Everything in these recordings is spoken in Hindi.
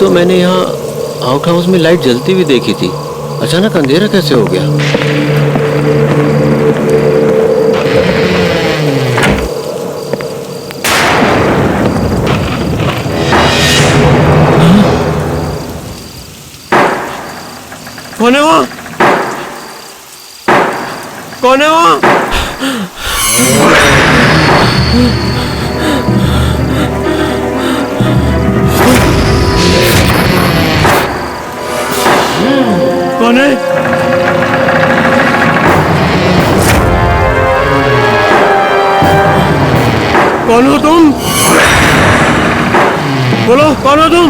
तो मैंने यहाँ आउट हाउस में लाइट जलती हुई देखी थी। अचानक अंधेरा कैसे हो गया? कौन है वहाँ? कौन है वहाँ? कौन है? कौन हो तुम? बोलो, कौन हो तुम?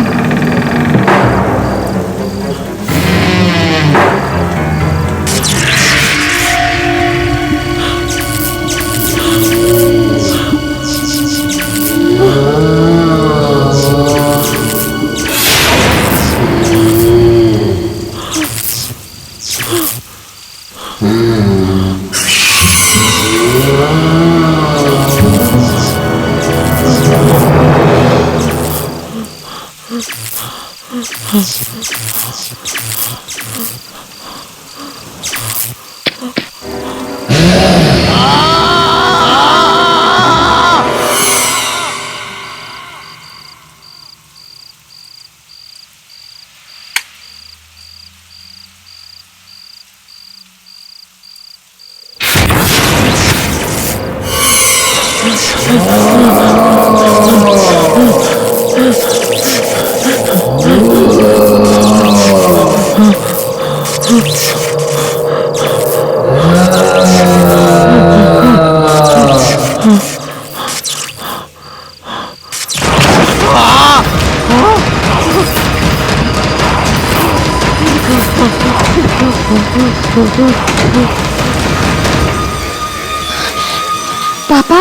पापा,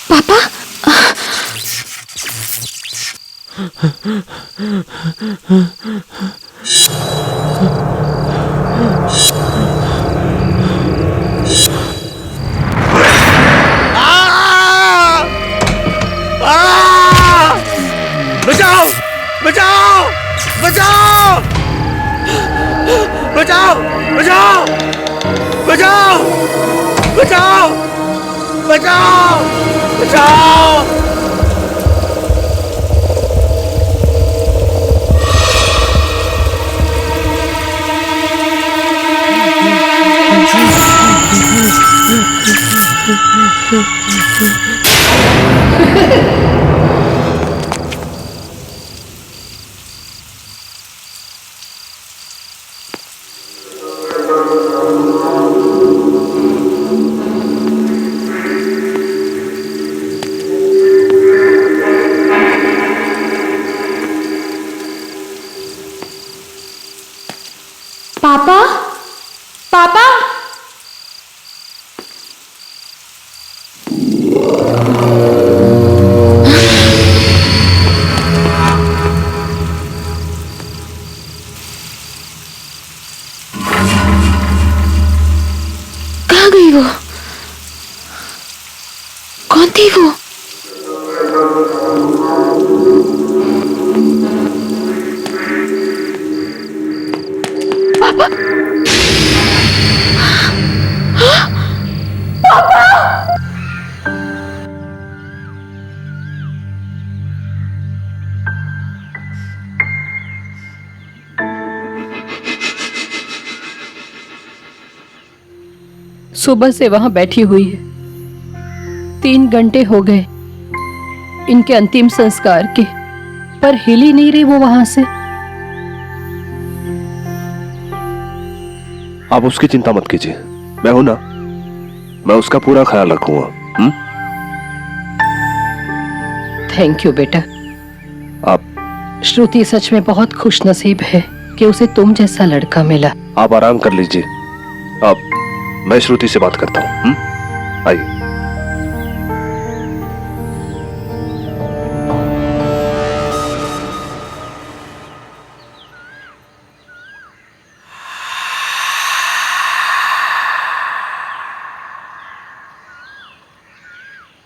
पापा, बचाओ! बचाओ! बचाओ! बचाओ! बचाओ! बचाओ! बचाओ! बचाओ! बचाओ! पापा, पापा, कहाँ गई वो? कौन थी वो? पापा, सुबह से वहां बैठी हुई है। 3 घंटे हो गए इनके अंतिम संस्कार के, पर हिल ही नहीं रही वो वहां से। आप उसकी चिंता मत कीजिए, मैं हूं ना, मैं उसका पूरा ख्याल रखूंगा। थैंक यू बेटा। आप श्रुति सच में बहुत खुश नसीब है कि उसे तुम जैसा लड़का मिला। आप आराम कर लीजिए। आप मैं श्रुति से बात करता हूं। आइए।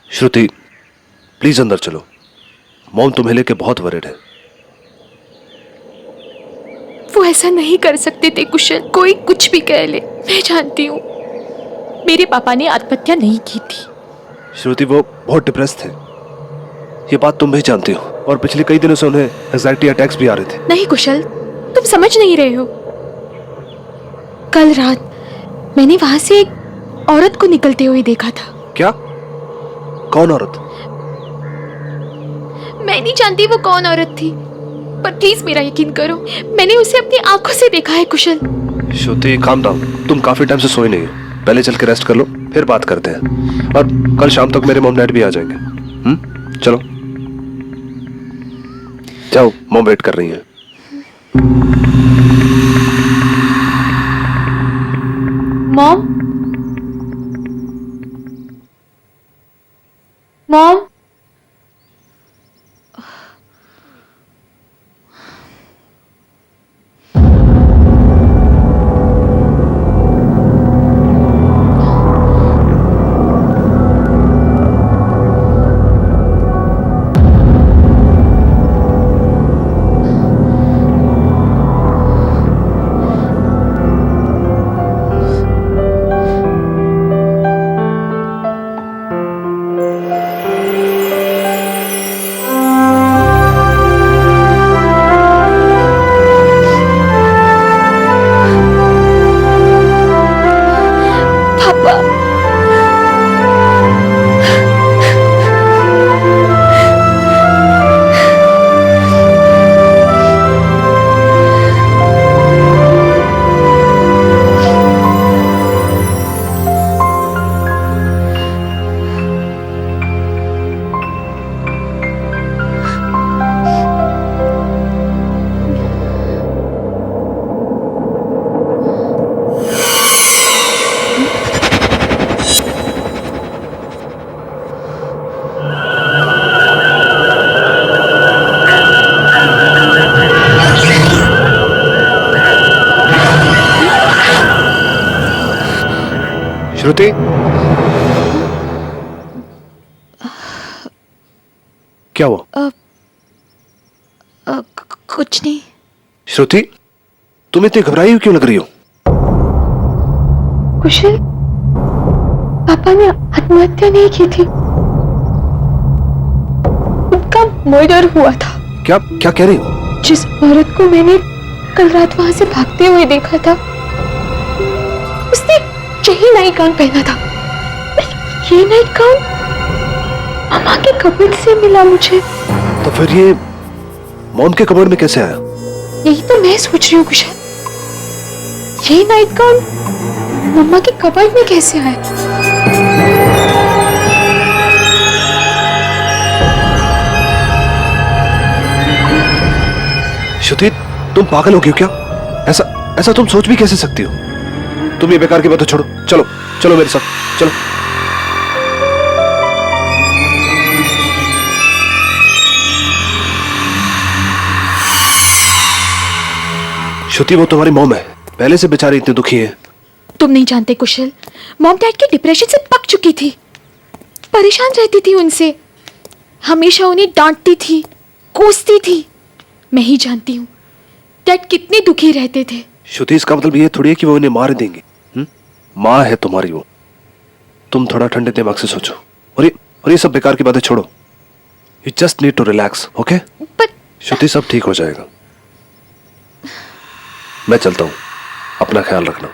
श्रुति, प्लीज अंदर चलो। मॉम तुम्हें लेके बहुत वरीड है। वो ऐसा नहीं कर सकते थे कुशल, कोई कुछ भी कह ले, मैं जानती हूँ। मेरे पापा ने आत्महत्या नहीं की थी। श्रुति वो बहुत डिप्रेस थे, ये बात तुम भी जानती हो, और पिछले कई दिनों से उन्हें एंजाइटी अटैक्स भी आ रहे थे। नहीं कुशल, तुम समझ नहीं रहे हो। कल रात मैंने वहां से एक औरत को निकलते हुए देखा था। क्या? कौन औरत? मैं नहीं जानती वो कौन औरत थी, पर प्लीज मेरा यकीन करो, मैंने उसे अपनी आंखों से देखा है कुशल। श्रुति काम डाउन, तुम काफी टाइम से सोई नहीं हो, पहले चल के रेस्ट कर लो, फिर बात करते हैं। और कल शाम तक मेरे मॉम डैड भी आ जाएंगे। चलो जाओ, मॉम वेट कर रही है। मॉम, मॉम, श्रुति, क्या हुआ? कुछ नहीं। श्रुति, तुम इतनी घबराई हुई क्यों लग रही हो? कुशल, पापा ने आत्महत्या नहीं की थी, उनका मर्डर हुआ था। क्या क्या कह रही हो? जिस औरत को मैंने कल रात वहां से भागते हुए देखा था, उसने यही नाइट गाउन पहना था। ये नाइट गाउन मामा के कपड़े से मिला मुझे। तो फिर ये मॉम के कबर्ड में कैसे आया? यही तो मैं सोच रही हूँ कुशल, ये नाइट गाउन मम्मा के कपबोर्ड में कैसे आया? श्रुति, तुम पागल हो गई हो क्या? ऐसा ऐसा तुम सोच भी कैसे सकती हो? तुम ये बेकार की बातें छोड़ो, चलो चलो मेरे साथ, चलो। श्रुति, वो तुम्हारी मॉम है, पहले से बेचारी इतनी दुखी है। तुम नहीं जानते कुशल, मॉम डैड के डिप्रेशन से पक चुकी थी, परेशान रहती थी उनसे, हमेशा उन्हें डांटती थी, कोसती थी। मैं ही जानती हूँ डैड कितने दुखी रहते थे। श्रुति, इसका मतलब ये थोड़ी है कि वो उन्हें मार देंगे। माँ है तुम्हारी वो, तुम थोड़ा ठंडे दिमाग से सोचो, और ये सब बेकार की बातें छोड़ो। You just need to relax, okay? Shruti, सब ठीक हो जाएगा। मैं चलता हूँ, अपना ख्याल रखना।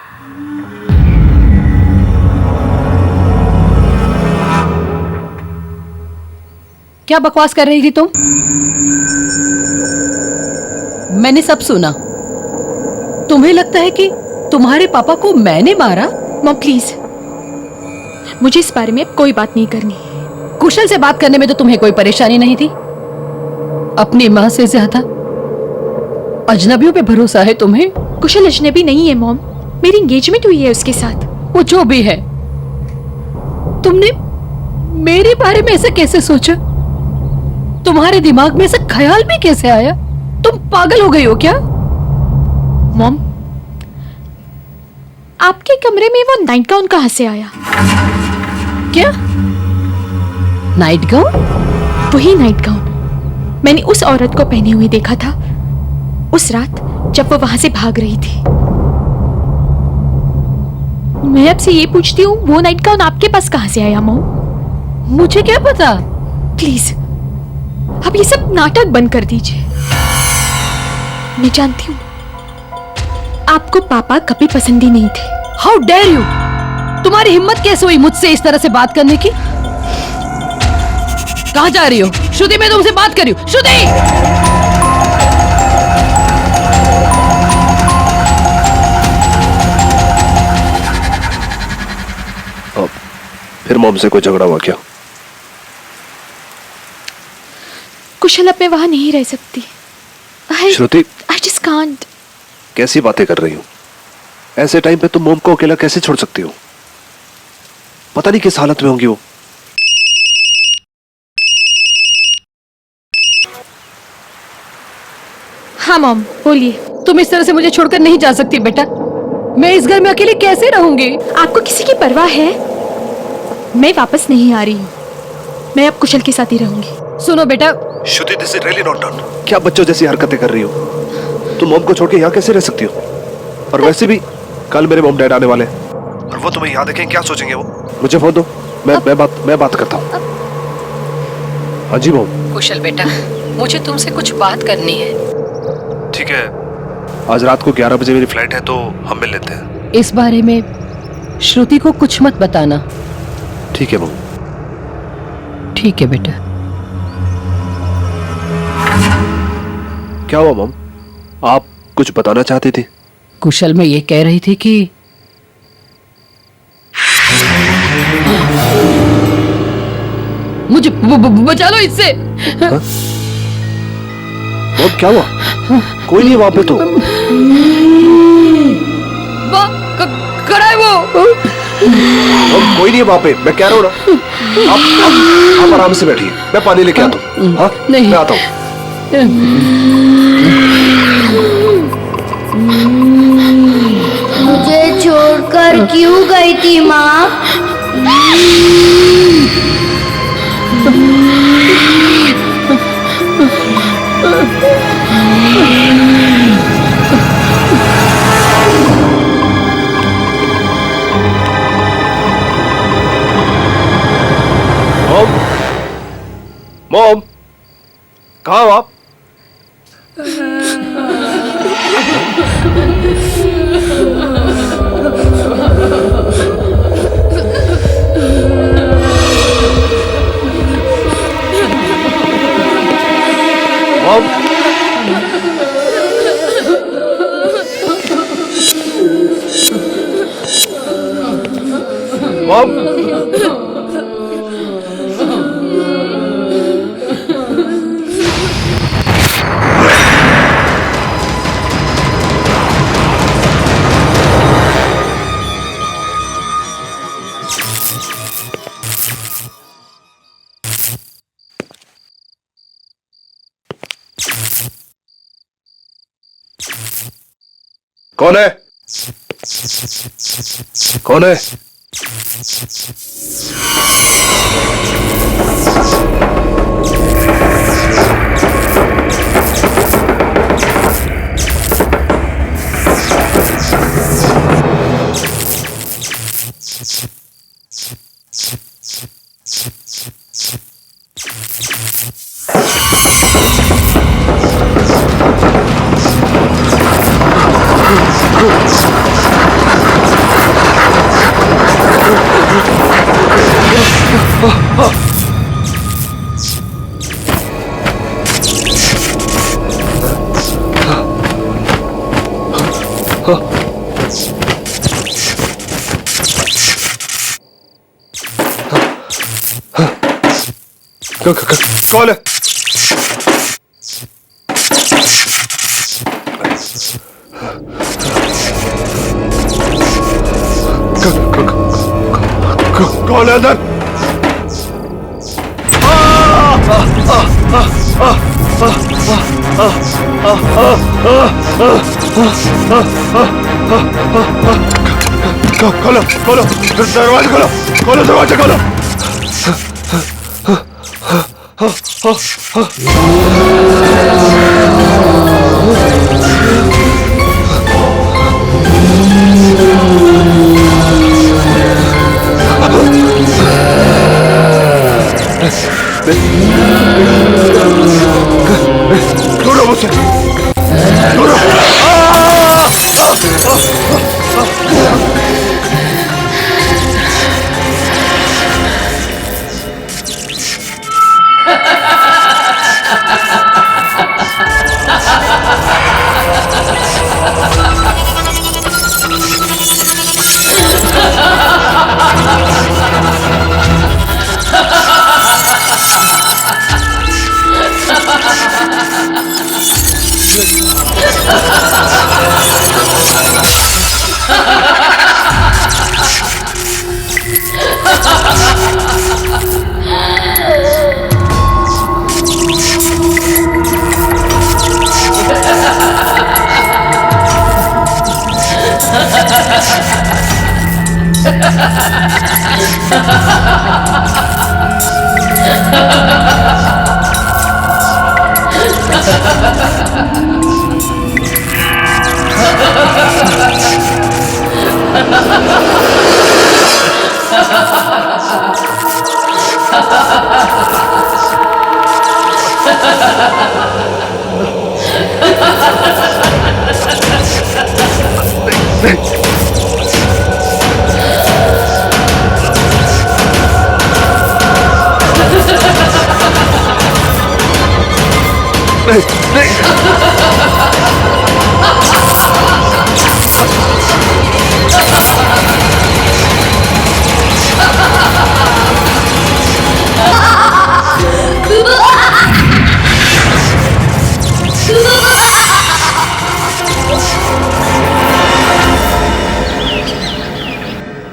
क्या बकवास कर रही थी तुम? मैंने सब सुना। तुम्हें लगता है कि तुम्हारे पापा को मैंने मारा? मॉम प्लीज, मुझे इस बारे में कोई बात नहीं करनी। कुशल से बात करने में तो तुम्हें कोई परेशानी नहीं थी। अपनी माँ से ज्यादा अजनबियों पे भरोसा है तुम्हें। कुशल अजनबी नहीं है मॉम, मेरी एंगेजमेंट हुई है उसके साथ। वो जो भी है, तुमने मेरे बारे में ऐसे कैसे सोचा? तुम्हारे दिमाग में ऐसा ख्याल भी कैसे आया? तुम पागल हो गई हो क्या? मॉम, आपके कमरे में वो नाइट गाउन कहां से आया? क्या नाइट गाउन? वही नाइट गाउन मैंने उस औरत को पहने हुए देखा था उस रात जब वो वहां से भाग रही थी। मैं आपसे ये पूछती हूँ, वो नाइट गाउन आपके पास कहां से आया मॉम? मुझे क्या पता? प्लीज अब ये सब नाटक बंद कर दीजिए। मैं जानती हूँ आपको पापा कभी पसंद ही नहीं थे। How dare you! तुम्हारी हिम्मत कैसे हुई मुझसे इस तरह से बात करने की? कहाँ जा रही हो? श्रुति, मैं तुमसे बात कर रही हूँ। श्रुति! फिर मॉम से कोई झगड़ा हुआ क्या? कुशल, अब मैं वहां नहीं रह सकती। श्रुति, I just can't. कैसी बातें कर रही हो? ऐसे टाइम पे तुम मॉम को अकेला कैसे छोड़ सकती हो? पता नहीं किस हालत में होंगी वो। हाँ मॉम, बोलिए। तुम इस तरह से मुझे छोड़कर नहीं जा सकती बेटा। मैं इस घर में अकेले कैसे रहूंगी? आपको किसी की परवाह है? मैं वापस नहीं आ रही हूँ। मैं अब कुशल के साथ ही रहूंगी। सुनो बेटा, Shruti, this is really not done. क्या बच्चों जैसी हरकतें कर रही हो? तुम मॉम को छोड़ के यहाँ कैसे रह सकती हो? और वैसे भी कल मेरे मॉम डैड आने वाले हैं और वो तुम्हें यहाँ देखें, क्या सोचेंगे वो? मुझे फोन दो, मैं बात करता हूँ। हाँ जी मॉम। कुशल बेटा, मुझे तुमसे कुछ बात करनी है। ठीक है, आज रात को 11 बजे मेरी फ्लाइट है तो हम मिल लेते हैं। इस बारे में श्रुति को कुछ मत बताना। ठीक है मॉम। ठीक है बेटा। क्या हुआ मॉम? आप कुछ बताना चाहती थी? कुशल, मैं ये कह रही थी कि मुझे बचा लो इससे। मॉम क्या हुआ? कोई नहीं वहां पे तो। खड़ा है वो। मॉम कोई नहीं है वहां पे, मैं कह रहा हूँ ना। आप आराम से बैठिए, मैं पानी लेके आता हूँ। हाँ नहीं। मैं आता हूँ। मुझे छोड़कर क्यों गई थी माँ? मॉम, मॉम, कहाँ हो आप? मॉम, मॉम, कौन है? कौन है? कौन है? कौन है अंदर? खोलो खोलो दरवाजा खोलो, खोलो दरवाजा खोलो। छोड़ो मुझे, छोड़ो।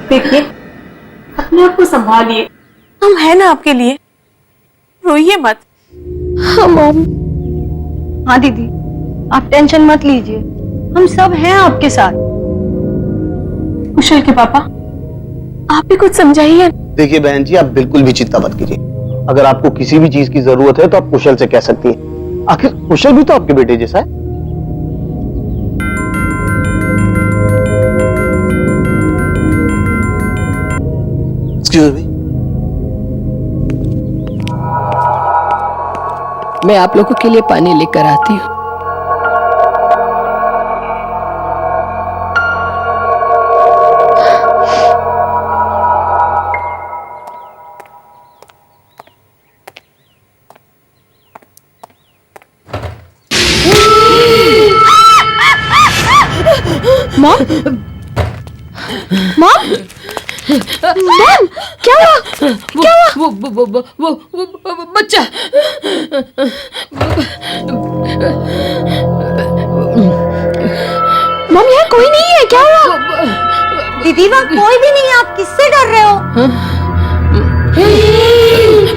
देखिए, अपने आप को संभालिए। हम हैं ना आपके लिए, रोइए मत। हाँ मॉम। हाँ दीदी, आप टेंशन मत लीजिए, हम सब हैं आपके साथ। कुशल के पापा, आप भी कुछ समझाइए। देखिए बहन जी, आप बिल्कुल भी चिंता मत कीजिए। अगर आपको किसी भी चीज की जरूरत है तो आप कुशल से कह सकती हैं। आखिर कुशल भी तो आपके बेटे जैसा है। एक्सक्यूज मी, मैं आप लोगों के लिए पानी लेकर आती हूँ। मॉम, मॉम, मॉम, क्या हुआ? क्या हुआ? वो बच्चा। मॉम, यहाँ कोई नहीं है, क्या हुआ? दीदी वहाँ कोई भी नहीं है, आप किससे डर रहे हो?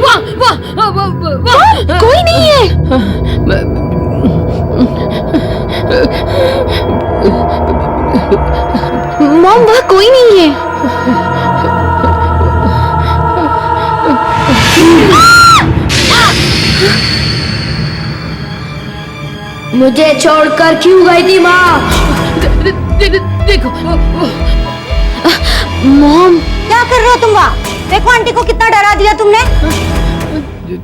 मॉम, कोई नहीं है। मॉम, वहाँ कोई नहीं है। मुझे छोड़कर क्यों गई थी माँ? देखो, मॉम, क्या कर रहे हो तुम वहाँ? देखो आंटी को कितना डरा दिया तुमने।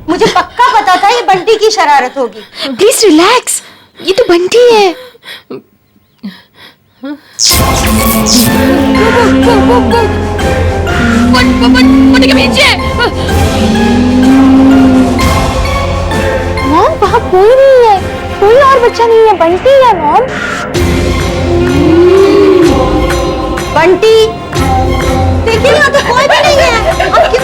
मुझे पक्का पता था ये बंटी की शरारत होगी। प्लीज रिलैक्स, ये तो बंटी है। बंटी के पीछे। मॉम वहाँ कोई नहीं है, कोई और बच्चा नहीं है, बंटी है मॉम। बंटी, देखिए यहाँ तो कोई भी नहीं है। आप किस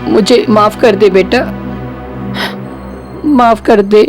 मुझे माफ कर दे बेटा, माफ कर दे।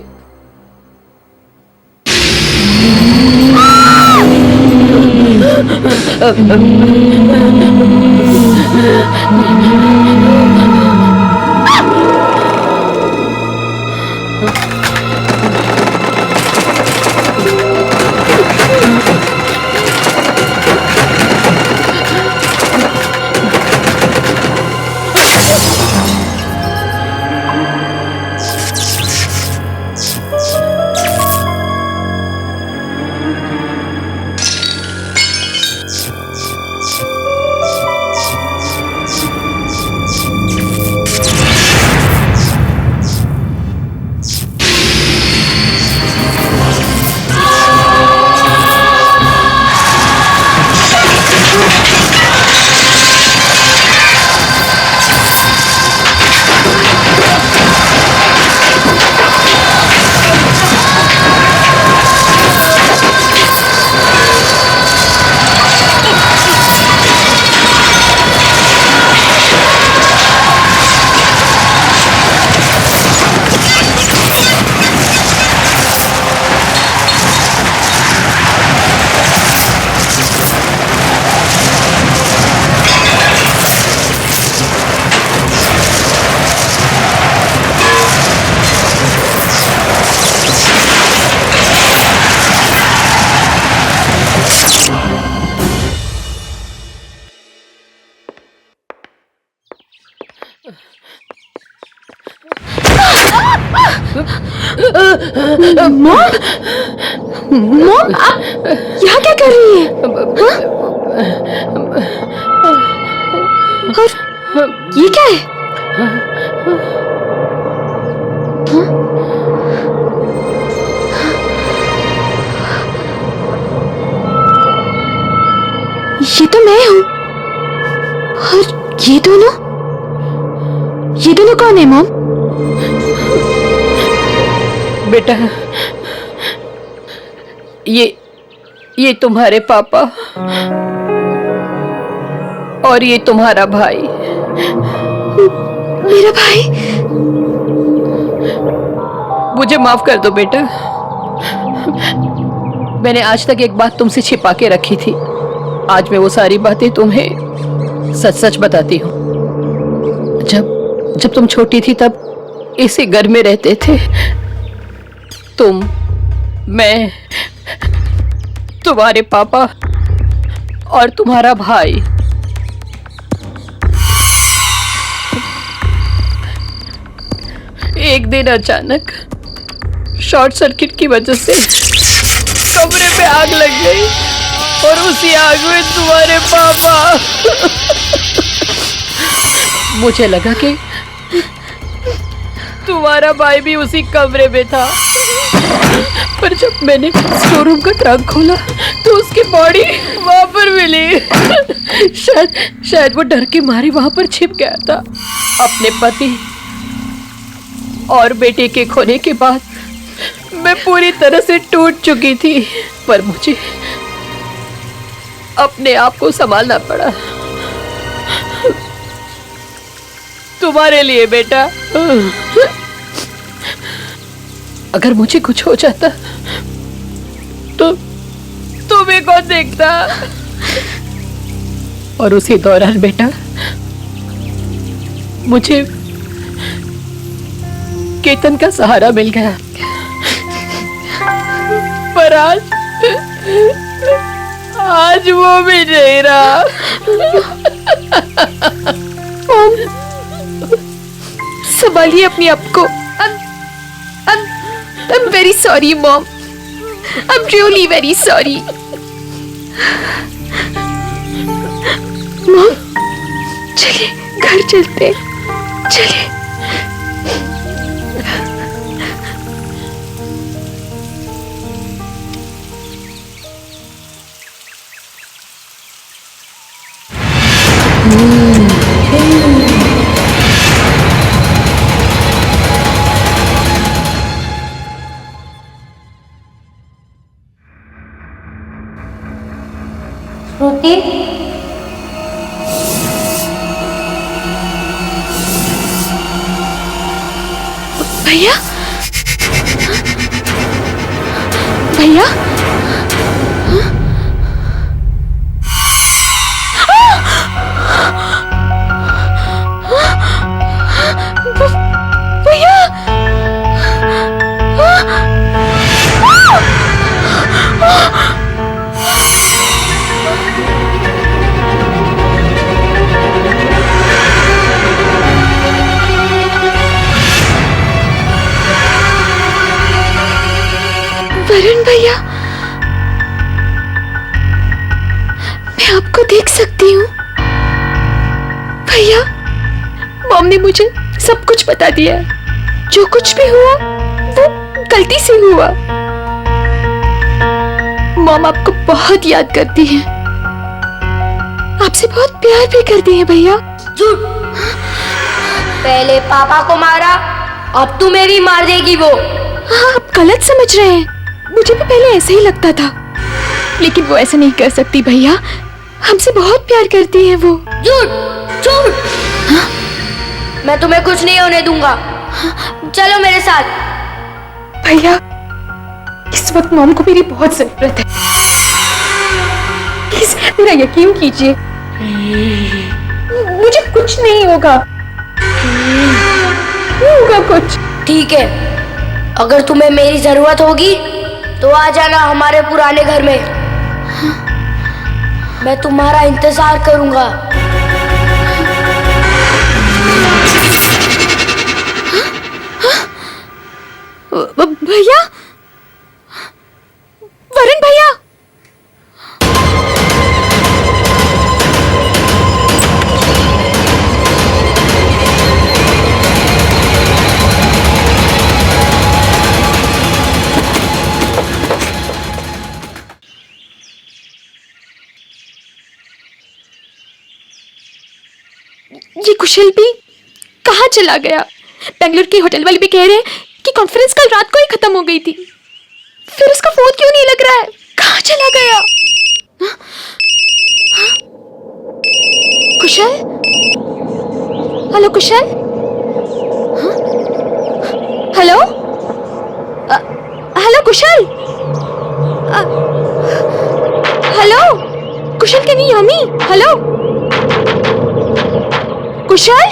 मॉम, मॉम, आप यहाँ क्या कर रही है? और ये क्या है? ये तो मैं हूँ। और ये दोनों कौन है मॉम? बेटा, ये तुम्हारे पापा और ये तुम्हारा भाई। मेरा भाई? मुझे माफ कर दो बेटा, मैंने आज तक एक बात तुमसे छिपा के रखी थी। आज मैं वो सारी बातें तुम्हें सच सच बताती हूँ। जब तुम छोटी थी तब इसी घर में रहते थे तुम, मैं, तुम्हारे पापा और तुम्हारा भाई। एक दिन अचानक शॉर्ट सर्किट की वजह से कमरे में आग लग गई और उसी आग में तुम्हारे पापा। मुझे लगा कि तुम्हारा भाई भी उसी कमरे में था, पर जब मैंने स्टोर का ट्रंक खोला तो उसकी बॉडी वहां पर मिली। शायद वो डर के मारे वहां पर छिप गया था। अपने पति और बेटे के खोने के बाद मैं पूरी तरह से टूट चुकी थी, पर मुझे अपने आप को संभालना पड़ा। तुम्हारे लिए बेटा। अगर मुझे कुछ हो जाता तो तुम्हें कौन देखता? और उसी दौरान बेटा मुझे केतन का सहारा मिल गया, पर आज वो भी नहीं रहा। संभालिए अपने आप को। I'm very sorry, Mom. I'm really very sorry. Mom, चलिए घर चलते हैं। चलिए। श्रुति, भैया, भैया, भैया, वरुण भैया, मैं आपको देख सकती हूँ। भैया, मॉम ने मुझे सब कुछ बता दिया है। जो कुछ भी हुआ वो गलती से हुआ। मॉम आपको बहुत याद करती है, आपसे बहुत प्यार भी करती है। भैया, झूठ। पहले पापा को मारा, अब तू मेरी मार देगी वो। हाँ, आप गलत समझ रहे हैं। मुझे भी पहले ऐसे ही लगता था, लेकिन वो ऐसा नहीं कर सकती। भैया, हमसे बहुत प्यार करती है वो। झूठ झूठ। हाँ? मैं तुम्हें कुछ नहीं होने दूंगा। चलो मेरे साथ। भैया, इस वक्त मॉम को मेरी बहुत जरूरत है। प्लीज मेरा यकीन कीजिए, मुझे कुछ नहीं होगा। नहीं होगा कुछ। ठीक है, अगर तुम्हें मेरी जरूरत होगी तो आ जाना हमारे पुराने घर में। मैं तुम्हारा इंतजार करूंगा। भैया, वरुण भैया, ये कुशल भी कहाँ चला गया? बेंगलुरु के होटल वाले भी कह रहे हैं कि कॉन्फ्रेंस कल रात को ही खत्म हो गई थी। फिर उसका फोन क्यों नहीं लग रहा है? कहाँ चला गया? हाँ? हाँ? कुशल? हेलो कुशल? हाँ? Hello? Hello Kusal? Hello? Kusal can you hear me? Hello? Kusal?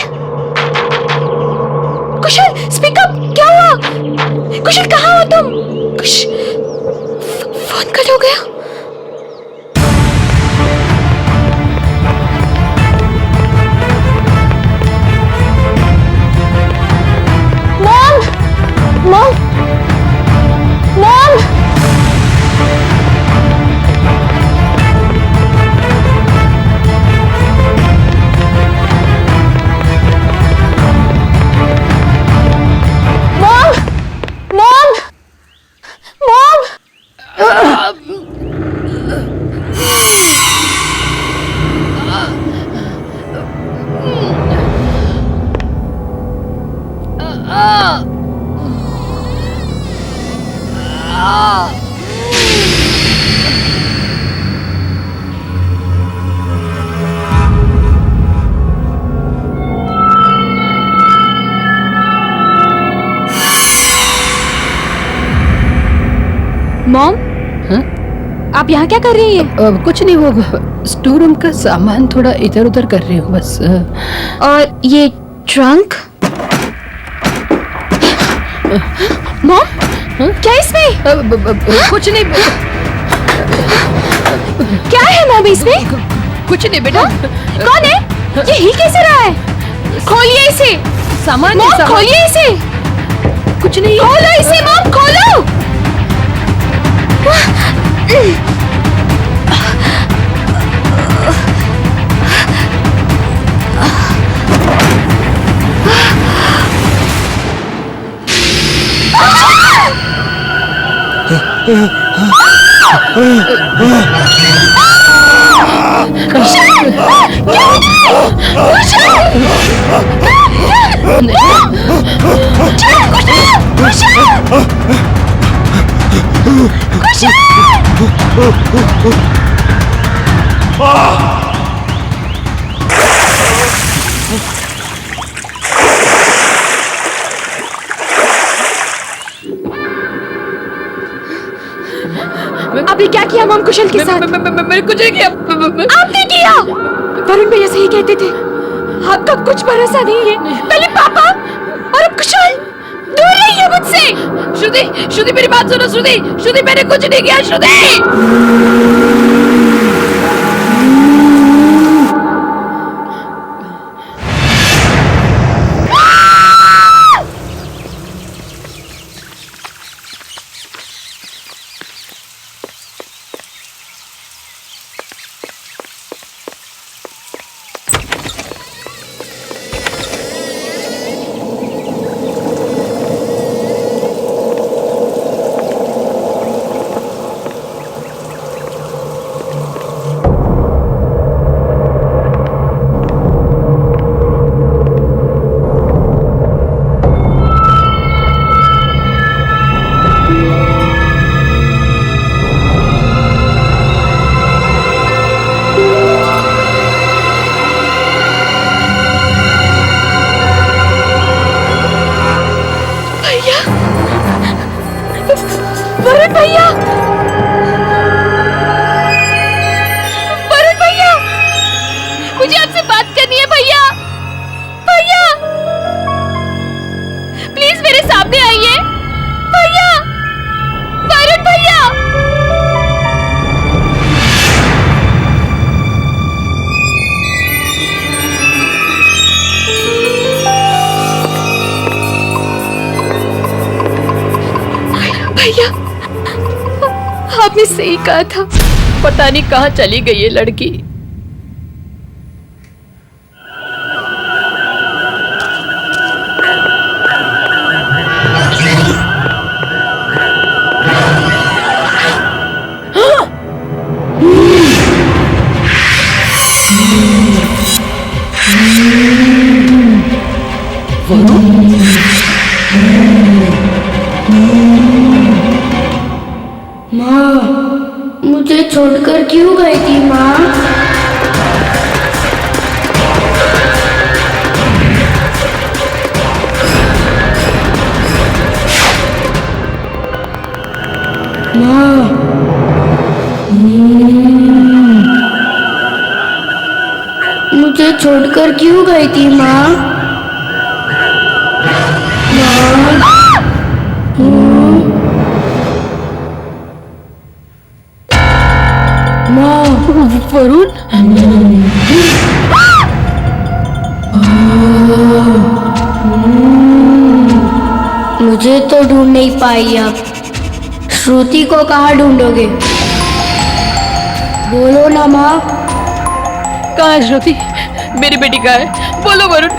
Kusal speak up, क्या हुआ? कुशल कहाँ हो तुम? फोन कट हो गया। मॉम, मॉम, मॉम, मॉम, हाँ? आप यहाँ क्या कर रही हैं? कुछ नहीं, वो स्टोर रूम का सामान थोड़ा इधर उधर कर रही हूँ बस। और ये ट्रंक? मॉम, क्या इसमें? कुछ नहीं, क्या है मॉम इसमें? कुछ नहीं बेटा। कौन है? ये हिल कैसे रहा है? खोलिए इसे। सामान मॉम, सामान- खोलिए इसे। कुछ नहीं। खोलो इसे मॉम, खोलो। अभी क्या किया मॉम कुशल के साथ? मैंने कुछ नहीं किया। आपने किया। वरुण भैया सही कहते थे, आपका कुछ भरोसा नहीं है। पहले पापा और अब कुशल। दूर रहिए मुझसे। श्रुति, श्रुति मेरी बात सुनो। श्रुति, श्रुति मैंने कुछ नहीं किया। श्रुति, वरुण भैया, वरुण भैया, मुझे आपसे बात करनी है भैया। भैया, प्लीज मेरे सामने आइए। भैया, वरुण भैया। भैया, आपने सही कहा था। पता नहीं कहाँ चली गई ये लड़की। माँ, मुझे छोड़कर क्यों गई थी माँ? मुझे छोड़कर क्यों गई थी माँ? वरुण, मुझे तो ढूंढ नहीं पाई आप। श्रुति को कहाँ ढूंढोगे? बोलो ना माँ। कहाँ है श्रुति? मेरी बेटी कहाँ है? बोलो वरुण,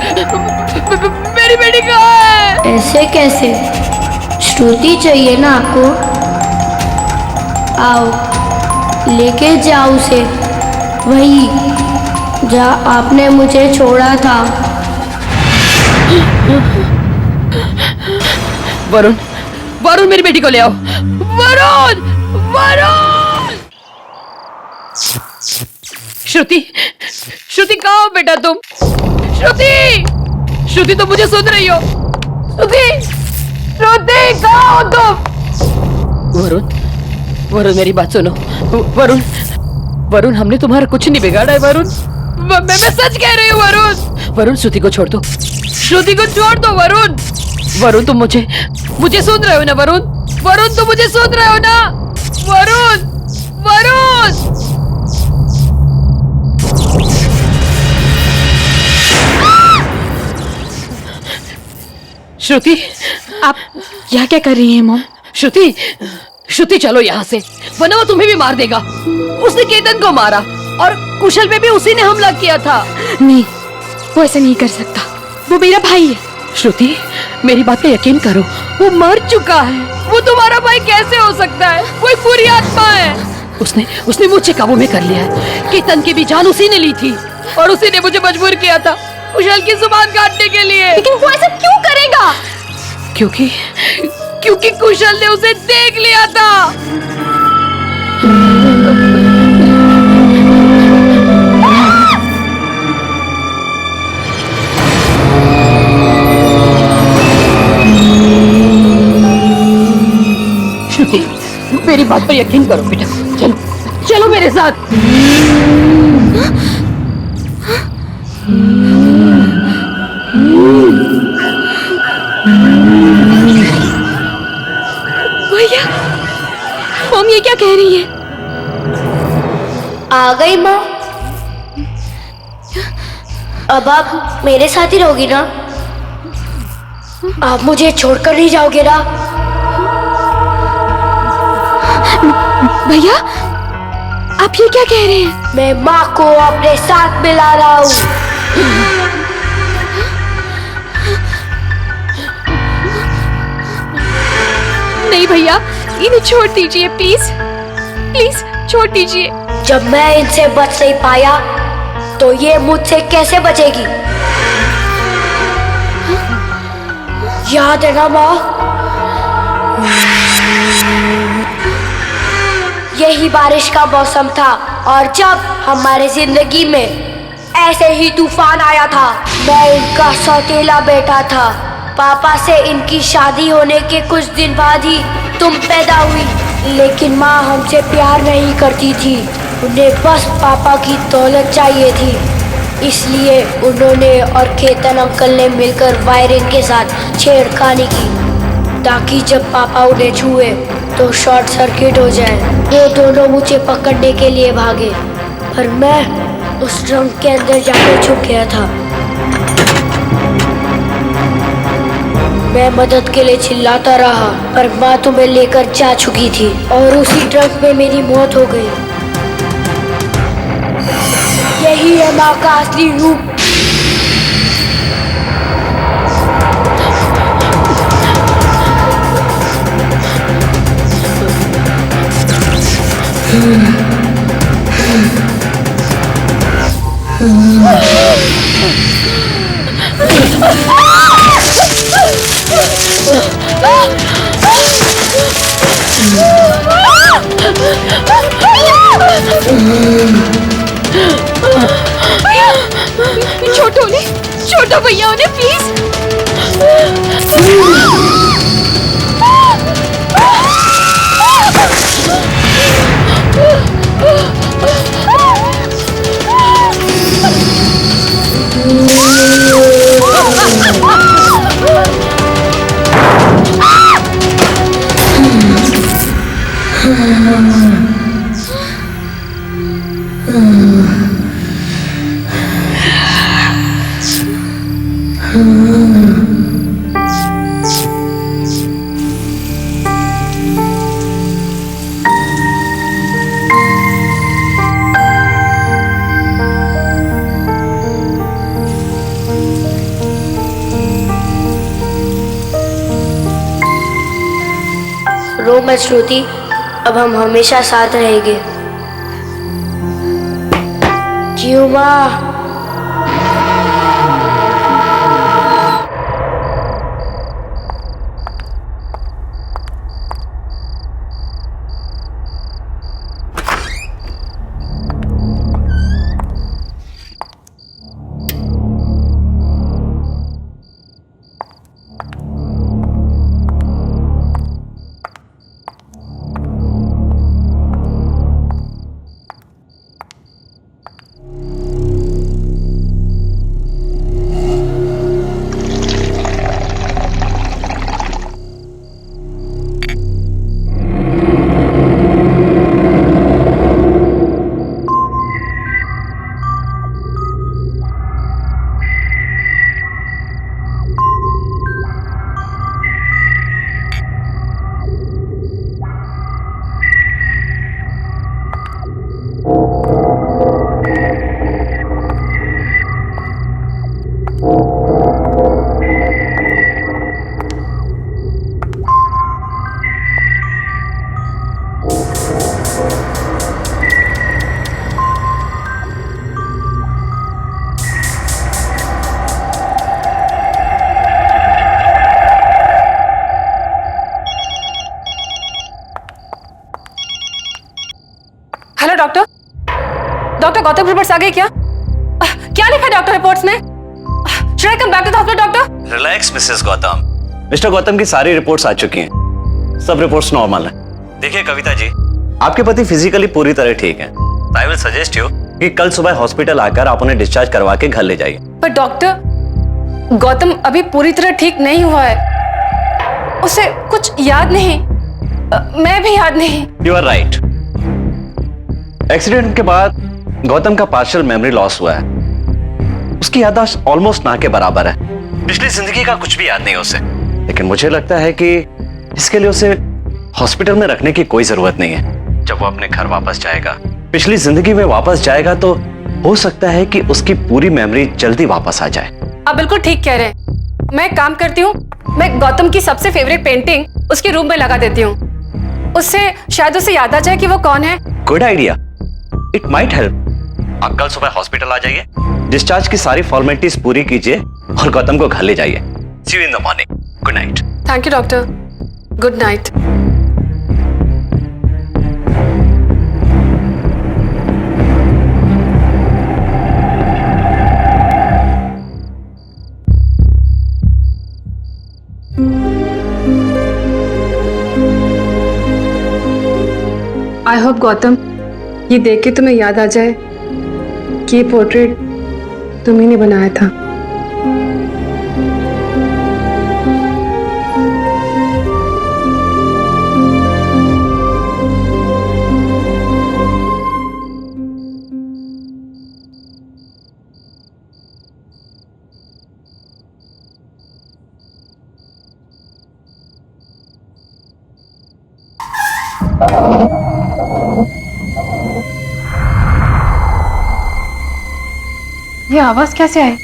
मेरी बेटी कहाँ है? ऐसे कैसे? श्रुति चाहिए ना आपको? आओ, लेके जाओ उसे वही जहाँ आपने मुझे छोड़ा था। वरुण, वरुण मेरी बेटी को ले आओ। वरुण, वरुण। श्रुति, श्रुति कहाँ हो बेटा तुम? श्रुति, श्रुति तुम मुझे सुन रही हो? श्रुति, श्रुति कहाँ हो तुम? वरुण, वरुण मेरी बात सुनो। वरुण, वरुण हमने तुम्हारा कुछ नहीं बिगाड़ा है वरुण। मैं सच कह रही हूँ वरुण। वरुण श्रुति को छोड़ दो, श्रुति को छोड़ दो वरुण। वरुण तुम मुझे सुन रहे हो ना वरुण? वरुण तुम मुझे सुन रहे हो ना? वरुण, वरुण। श्रुति, आप यहाँ क्या कर रही हैं मॉम? श्रुति, श्रुति चलो यहाँ से, वरना वो तुम्हें भी मार देगा। उसने केतन को मारा और कुशल पे भी उसी ने हमला किया था। नहीं, वो ऐसा नहीं कर सकता, वो मेरा भाई है। श्रुति मेरी बात पे यकीन करो, वो मर चुका है। वो तुम्हारा भाई कैसे हो सकता है? वो एक बुरी आत्मा है। उसने मुझे काबू में कर लिया है। केतन की भी जान उसी ने ली थी और उसी ने मुझे मजबूर किया था कुशल की जुबान काटने के लिए। लेकिन वो ऐसा क्यों करेगा? क्योंकि कुशल ने उसे देख लिया था। श्रुति मेरी बात पर यकीन करो बेटा, चलो चलो मेरे साथ। भैया, मॉम ये क्या कह रही है? आ गई माँ। अब आप मेरे साथ ही रहोगी ना? आप मुझे छोड़कर नहीं जाओगे ना? भैया, आप ये क्या कह रहे हैं? मैं माँ को अपने साथ मिला रहा हूँ। नहीं भैया, इन्हें छोड़ दीजिए प्लीज, प्लीज छोड़ दीजिए। जब मैं इनसे बच नहीं पाया तो ये मुझसे कैसे बचेगी? याद है ना माँ? यही बारिश का मौसम था और जब हमारे जिंदगी में ऐसे ही तूफान आया था। मैं इनका सौतेला बेटा था। पापा से इनकी शादी होने के कुछ दिन बाद ही तुम पैदा हुई। लेकिन माँ हमसे प्यार नहीं करती थी, उन्हें बस पापा की दौलत चाहिए थी। इसलिए उन्होंने और केतन अंकल ने मिलकर वायरिंग के साथ छेड़खानी की ताकि जब पापा उन्हें छुए तो शॉर्ट सर्किट हो जाए। वो दोनों मुझे पकड़ने के लिए भागे पर मैं उस ड्रम के अंदर जाकर छुप गया था। मैं मदद के लिए चिल्लाता रहा पर माँ तुम्हें लेकर जा चुकी थी और उसी ट्रक में मेरी मौत हो गई। यही है माँ का असली रूप। छोटो भैया उन्हें प्लीज। रो मत श्रुति, अब हम हमेशा साथ रहेंगे। क्यों माँ? डॉक्टर गौतम रिपोर्ट्स आ गए क्या? क्या लिखा है डॉक्टर रिपोर्ट्स में? Should I come back to the hospital, doctor? Relax Mrs Gautam. Mister Gautam की सारी रिपोर्ट्स आ चुकी हैं, सब रिपोर्ट्स नॉर्मल हैं। देखिए कविता जी, आपके पति फिजिकली पूरी तरह ठीक हैं। आई विल सजेस्ट यू कि कल सुबह हॉस्पिटल आकर आप उन्हें डिस्चार्ज करवा के घर ले जाइए। पर डॉक्टर, गौतम अभी पूरी तरह ठीक नहीं हुआ है, उसे कुछ याद नहीं, मैं भी याद नहीं। You are right. एक्सीडेंट के बाद गौतम का पार्शियल मेमोरी लॉस हुआ है। उसकी याददाश्त ऑलमोस्ट ना के बराबर है। पिछली जिंदगी का कुछ भी याद नहीं उसे। लेकिन मुझे लगता है कि इसके लिए उसे हॉस्पिटल में रखने की कोई जरूरत नहीं है। जब वो अपने घर वापस जाएगा, पिछली जिंदगी में वापस जाएगा, तो हो सकता है कि उसकी पूरी मेमोरी जल्दी वापस आ जाए। आप बिल्कुल ठीक कह रहे हैं। मैं एक काम करती हूँ, मैं गौतम की सबसे फेवरेट पेंटिंग उसके रूम में लगा देती हूँ। उससे शायद उसे याद आ जाए कि वो कौन है। Good idea, it might help. आप कल सुबह हॉस्पिटल आ जाइए, डिस्चार्ज की सारी फॉर्मेलिटीज पूरी कीजिए और गौतम को घर ले जाइए। See you in the morning. Good night. Thank you doctor, good night. I hope Gautam, ये देख के तुम्हें याद आ जाए कि ये पोर्ट्रेट तुम्ही ने बनाया था। ये आवाज कैसे आई?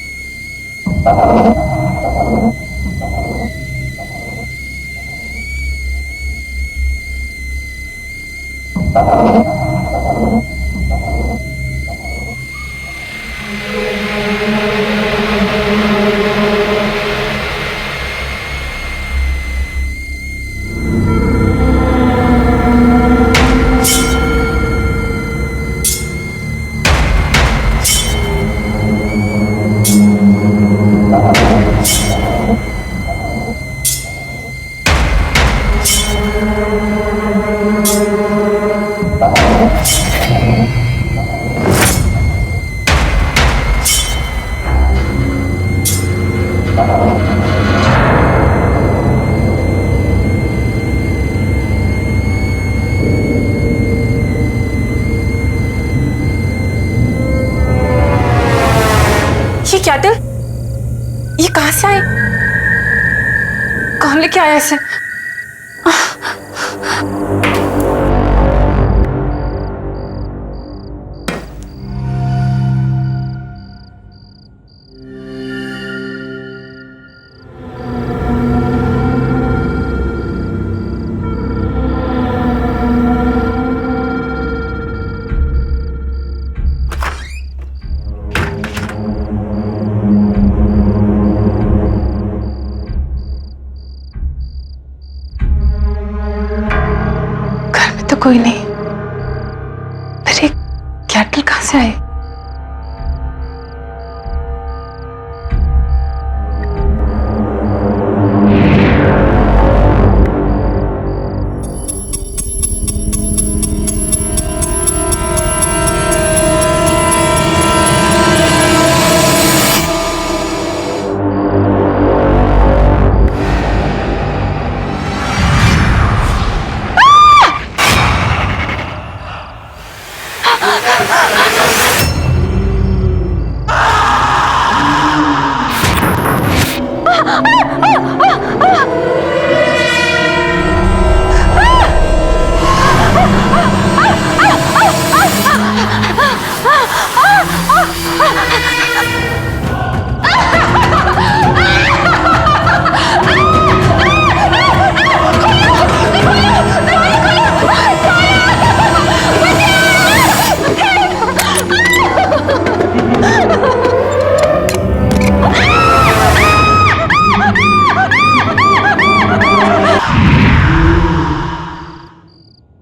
ये कैटल, ये कहां से आए? कौन लेके आया इसे? तो कोई नहीं, फिर ये कैटल कहां से आए?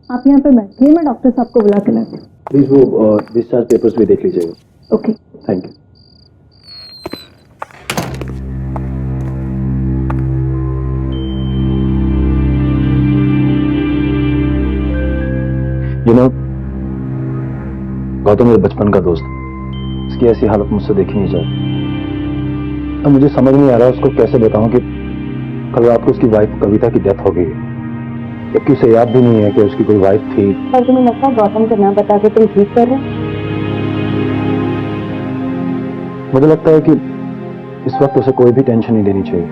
आप यहाँ पे बैठिए, मैं डॉक्टर साहब को बुला के लाती हूँ। प्लीज वो डिस्चार्ज पेपर्स भी देख लीजिएगा। Okay. Thank you. You know, Gautam मेरे बचपन का दोस्त, इसकी ऐसी हालत मुझसे देखी नहीं जाती। अब मुझे समझ नहीं आ रहा उसको कैसे बताऊं कि कल रात को उसकी वाइफ कविता की डेथ हो गई है, जबकि उसे याद भी नहीं है कि उसकी कोई वाइफ थी। पर तुम्हें लगता है गौतम को ना बता के तुम ठीक कर रहे हो? मुझे लगता है कि इस वक्त उसे कोई भी टेंशन नहीं लेनी चाहिए।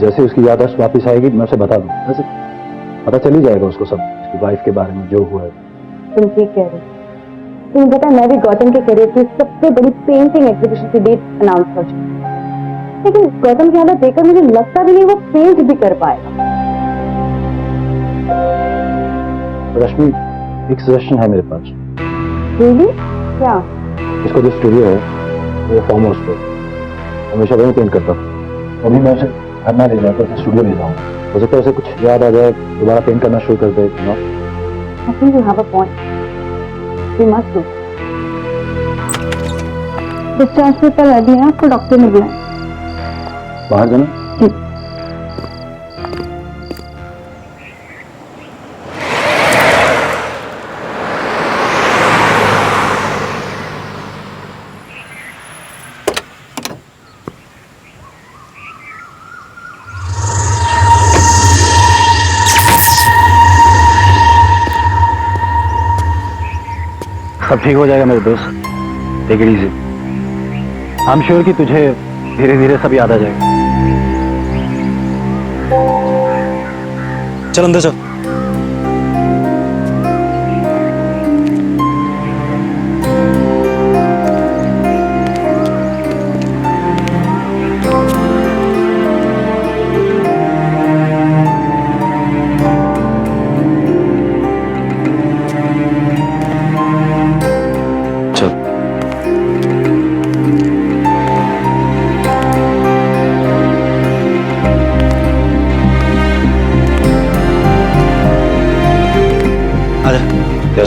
जैसे उसकी याददाश्त वापस आएगी मैं उसे बता दूं, वैसे पता चल ही जाएगा उसको सब, उसकी वाइफ के बारे में जो हुआ है। तुम ठीक कह रहे हो। तुम्हें पता है मैं भी गौतम के करियर की सबसे बड़ी पेंटिंग एग्जीबिशन की डेट अनाउंस कर चुकी हूं। लेकिन गौतम की हालत देखकर मुझे लगता भी नहीं वो पेंट भी कर पाएगा। रश्मि, एक सजेशन है मेरे पास। रियली? क्या? इसका जो स्टूडियो है वो फार्म हाउस पे, हमेशा वहीं पेंट करता हूँ। अभी मैं उसे घर ना ले जाकर उसे स्टूडियो ले जाऊँगा। हो सकता है उसे कुछ याद आ जाए, दोबारा पेंट करना शुरू कर दे। I think you have a point. We must do. Discharge paper ready है, आपको डॉक्टर ने बुलाया। बाहर जाना? जी। सब ठीक हो जाएगा मेरे दोस्त, take it easy. I am sure कि तुझे धीरे धीरे सब याद आ जाएगा। चल अंदर चल।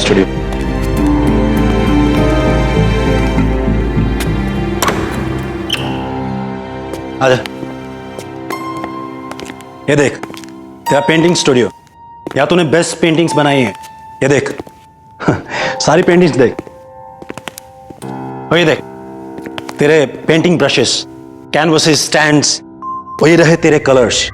स्टूडियो आजा। ये देख तेरा पेंटिंग स्टूडियो, या तूने बेस्ट पेंटिंग्स बनाई हैं। ये देख सारी पेंटिंग्स देख, और ये देख तेरे पेंटिंग ब्रशेस, कैनवसेस, स्टैंड्स, वही रहे तेरे कलर्स।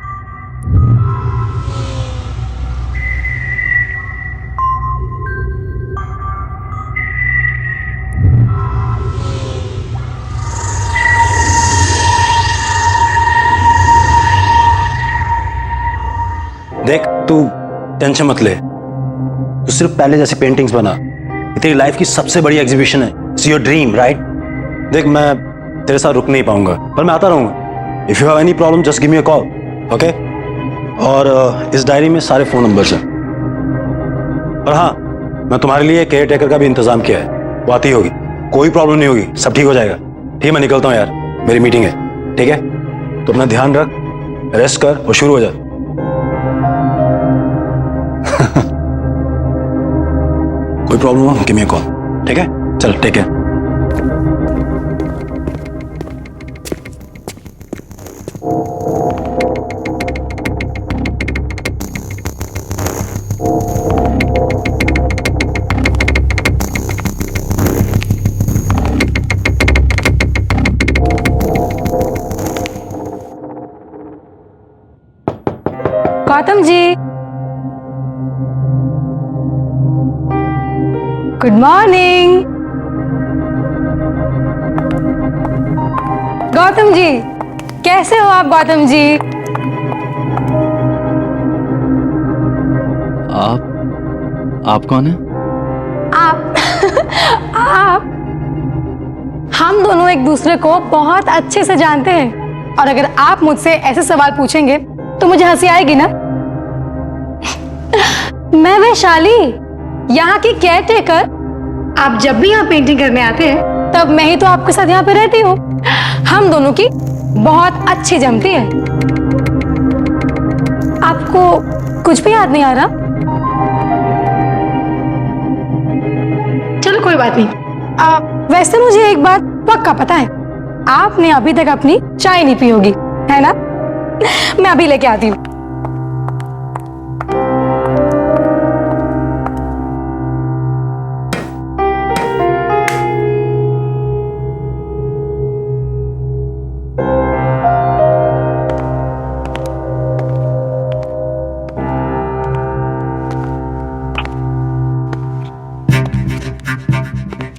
देख तू टेंशन मत ले, तू सिर्फ पहले जैसी पेंटिंग्स बना। ये तेरी लाइफ की सबसे बड़ी एग्जीबिशन है, इट्स योर ड्रीम राइट। देख मैं तेरे साथ रुक नहीं पाऊंगा, पर मैं आता रहूंगा। If you have any problem just give me a call, okay. और इस डायरी में सारे फोन नंबर्स हैं। और हाँ, मैं तुम्हारे लिए केयर टेकर का भी इंतजाम किया है, वो आती होगी, कोई प्रॉब्लम नहीं होगी, सब ठीक हो जाएगा। ठीक, मैं निकलता हूँ यार, मेरी मीटिंग है। ठीक है, तो अपना ध्यान रख, रेस्ट कर और शुरू हो जा। कोई प्रॉब्लम हो गिव मी अ कॉल, ठीक है। चल take care. Gautam ji, good morning. Gautam ji, कैसे हो आप गौतम जी? आप कौन है? आप हम दोनों एक दूसरे को बहुत अच्छे से जानते हैं, और अगर आप मुझसे ऐसे सवाल पूछेंगे तो मुझे हंसी आएगी ना। मैं वैशाली, यहाँ की केयर टेकर। आप जब भी यहाँ पेंटिंग करने आते हैं तब मैं ही तो आपके साथ यहाँ पे रहती हूँ। हम दोनों की बहुत अच्छी जमती है। आपको कुछ भी याद नहीं आ रहा? कोई बात नहीं। वैसे मुझे एक बात पक्का पता है, आपने अभी तक अपनी चाय नहीं पी होगी, है ना? मैं अभी लेके आती हूँ।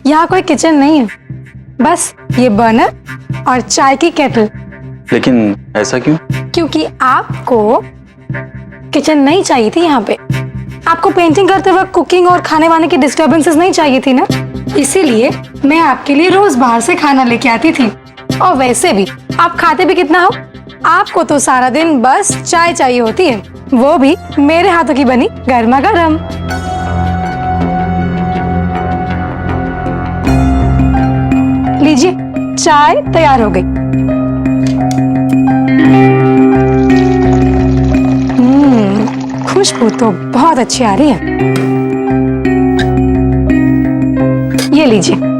यहाँ कोई किचन नहीं है, बस ये बर्नर और चाय की केटल। लेकिन ऐसा क्यों? क्योंकि आपको किचन नहीं चाहिए थी यहाँ पे। आपको पेंटिंग करते वक्त कुकिंग और खाने वाने की डिस्टरबेंसेस नहीं चाहिए थी ना, इसीलिए मैं आपके लिए रोज बाहर से खाना लेके आती थी। और वैसे भी आप खाते भी कितना हो, आपको तो सारा दिन बस चाय चाहिए होती है, वो भी मेरे हाथों की बनी गर्मा गर्म। लीजिए, चाय तैयार हो गई। खुशबू तो बहुत अच्छी आ रही है। ये लीजिए।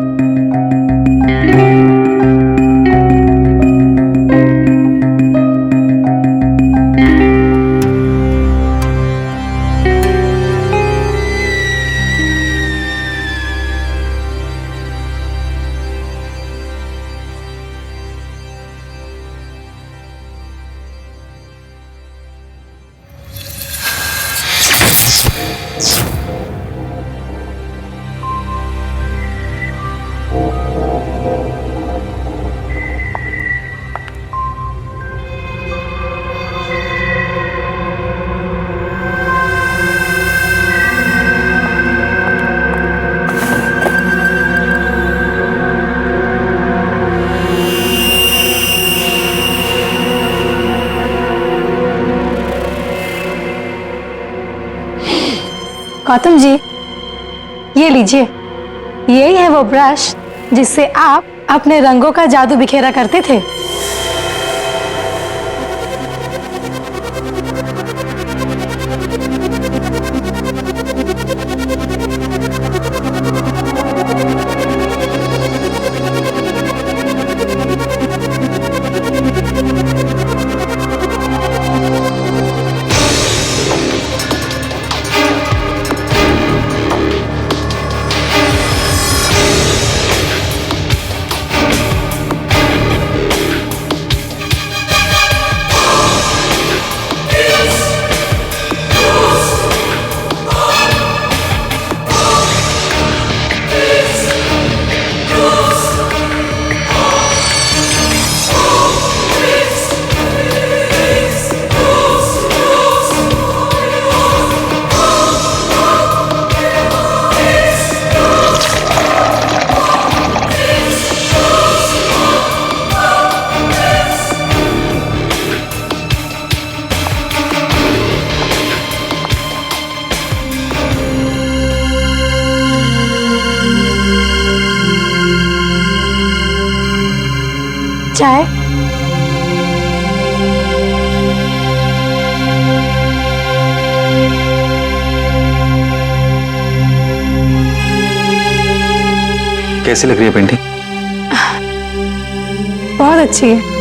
गौतम जी, ये लीजिए, यही है वो ब्रश जिससे आप अपने रंगों का जादू बिखेरा करते थे। चाय? कैसी लग रही है पेंटिंग? बहुत अच्छी है।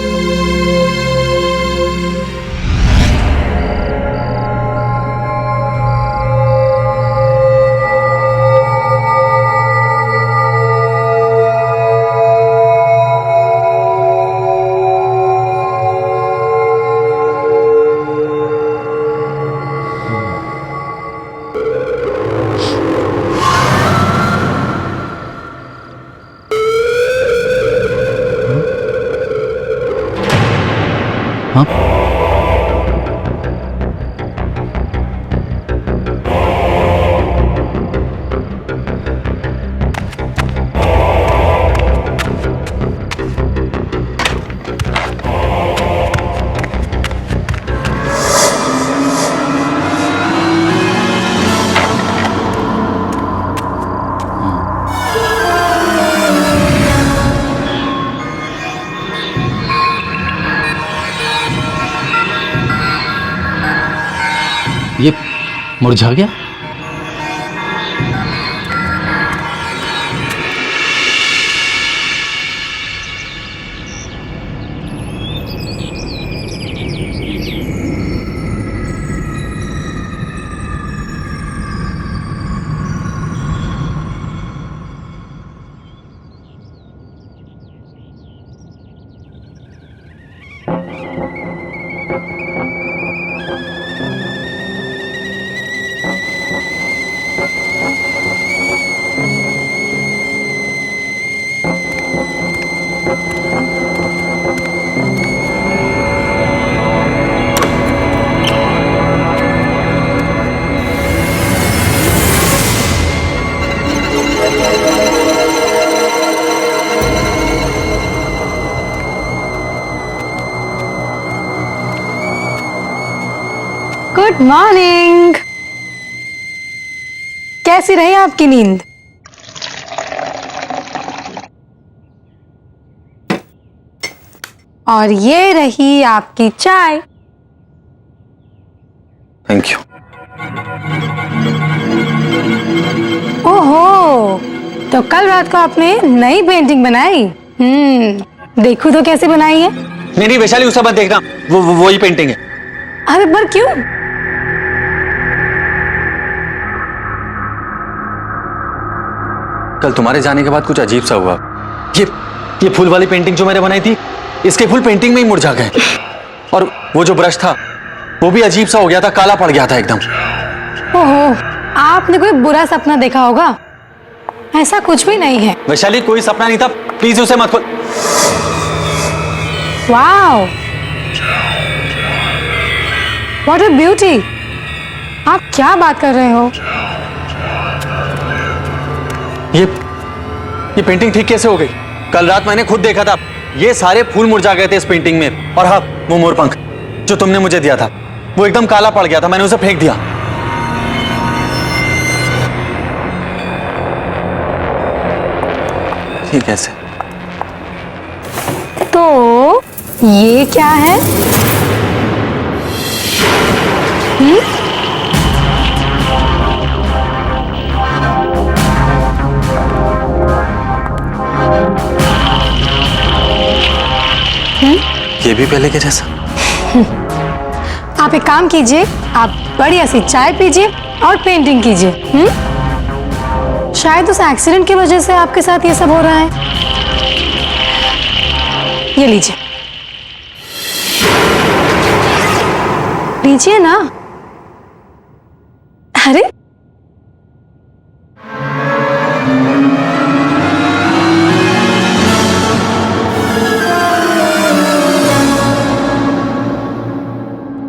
ये मुरझा गया? Good morning. कैसी रही आपकी नींद? और ये रही आपकी चाय। Thank you. ओहो, तो कल रात को आपने नई पेंटिंग बनाई? देखो तो कैसे बनाई है। नहीं वैशाली, उसे मत देखना, वही पेंटिंग है। अरे पर क्यों? कल तुम्हारे जाने के बाद कुछ अजीब सा हुआ। ये फूल वाली पेंटिंग जो मैंने बनाई थी, इसके फूल पेंटिंग में ही मुरझा गए। और वो जो ब्रश था वो भी अजीब सा हो गया था, काला पड़ गया था एकदम। ओहो, आपने कोई बुरा सपना देखा होगा। ऐसा कुछ भी नहीं है। वैशाली, कोई सपना नहीं था, प्लीज उसे मत खोल। Wow, what a beauty. आप क्या बात कर रहे हो? ये पेंटिंग ठीक कैसे हो गई? कल रात मैंने खुद देखा था, ये सारे फूल मुरझा गए थे इस पेंटिंग में। और हाँ, वो मोरपंख जो तुमने मुझे दिया था वो एकदम काला पड़ गया था, मैंने उसे फेंक दिया। ये कैसे? तो ये क्या है? ये भी पहले के जैसा। आप एक काम कीजिए, आप बढ़िया सी चाय पीजिए और पेंटिंग कीजिए। शायद उस एक्सीडेंट की वजह से आपके साथ ये सब हो रहा है। ये लीजिए, लीजिए ना। अरे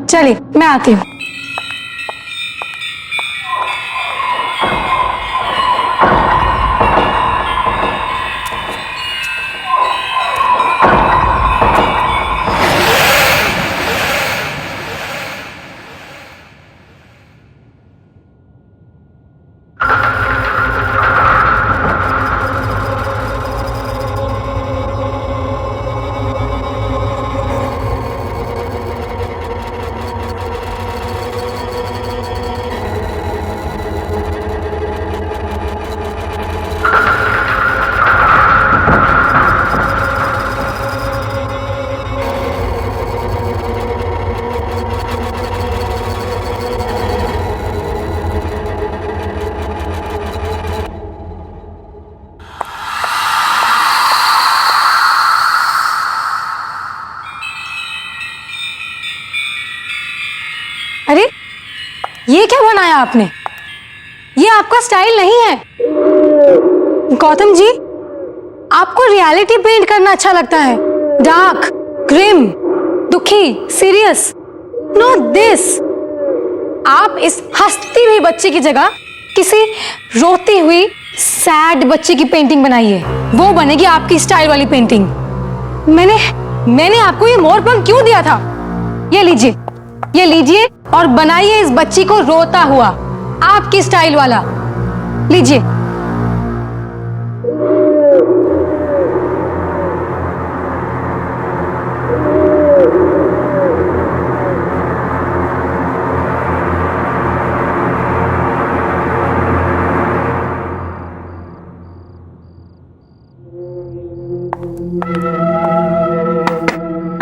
चलिए, मैं आती हूँ। अरे ये क्या बनाया आपने? ये आपका स्टाइल नहीं है। गौतम जी, आपको रियलिटी पेंट करना अच्छा लगता है। डार्क, ग्रिम, दुखी, सीरियस। No this. आप इस हंसती हुई बच्ची की जगह किसी रोती हुई सैड बच्ची की पेंटिंग बनाइए। वो बनेगी आपकी स्टाइल वाली पेंटिंग। मैंने आपको ये मोरपंख क्यों दिया था? ये लीजिए और बनाइए इस बच्ची को रोता हुआ, आपकी स्टाइल वाला। लीजिए।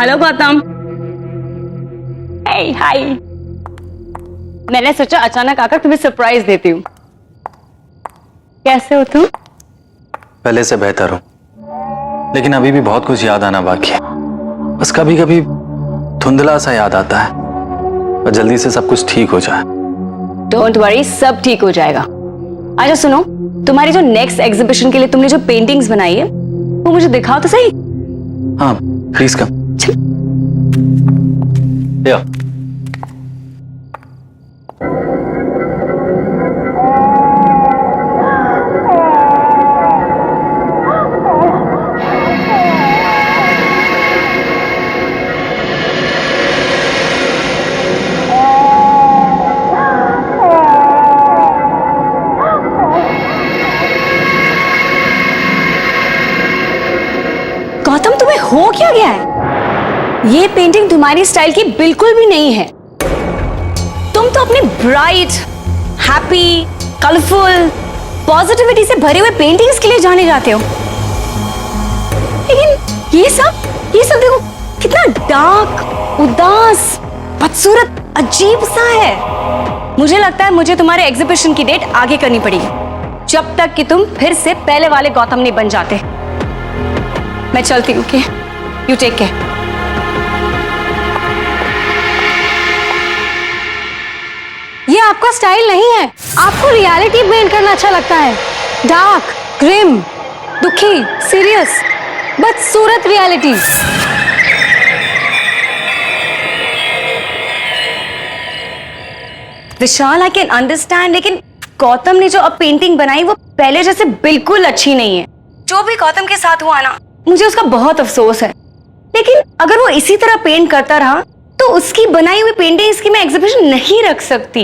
हेलो गौतम। हाय। मैंने सोचा अचानक आकर तुम्हें सरप्राइज देती हूँ। कैसे हो तुम? पहले से बेहतर हूं, लेकिन अभी भी बहुत कुछ याद आना बाकी है। बस कभी कभी धुंधला सा याद आता है, और जल्दी से सब कुछ ठीक हो जाए। डोंट वरी, सब ठीक हो जाएगा। अच्छा सुनो, तुम्हारी जो नेक्स्ट एग्जीबिशन के लिए तुमने जो पेंटिंग्स बनाई है वो मुझे दिखाओ तो सही। हाँ प्लीज कम। या गौतम, तुम्हें हो क्या गया है? ये पेंटिंग तुम्हारी स्टाइल की बिल्कुल भी नहीं है। तुम तो अपनी ब्राइट, हैप्पी, कलरफुल, पॉजिटिविटी से भरे हुए पेंटिंग्स के लिए जाने जाते हो, लेकिन ये सब देखो कितना डार्क, उदास, बदसूरत, अजीब सा है। मुझे लगता है मुझे तुम्हारे एग्जीबिशन की डेट आगे करनी पड़ेगी, जब तक कि तुम फिर से पहले वाले गौतम नहीं बन जाते। मैं चलती हूँ, ओके? You take care. ये आपका स्टाइल नहीं है। आपको रियलिटी पेंट करना अच्छा लगता है। डार्क, ग्रिम, दुखी, सीरियस, बदसूरत reality. Vishal, I can understand, लेकिन गौतम ने जो अब पेंटिंग बनाई वो पहले जैसे बिल्कुल अच्छी नहीं है। जो भी गौतम के साथ हुआ ना, मुझे उसका बहुत अफसोस है। लेकिन अगर वो इसी तरह पेंट करता रहा तो उसकी बनाई हुई पेंटिंग्स की मैं एग्जीबिशन नहीं रख सकती।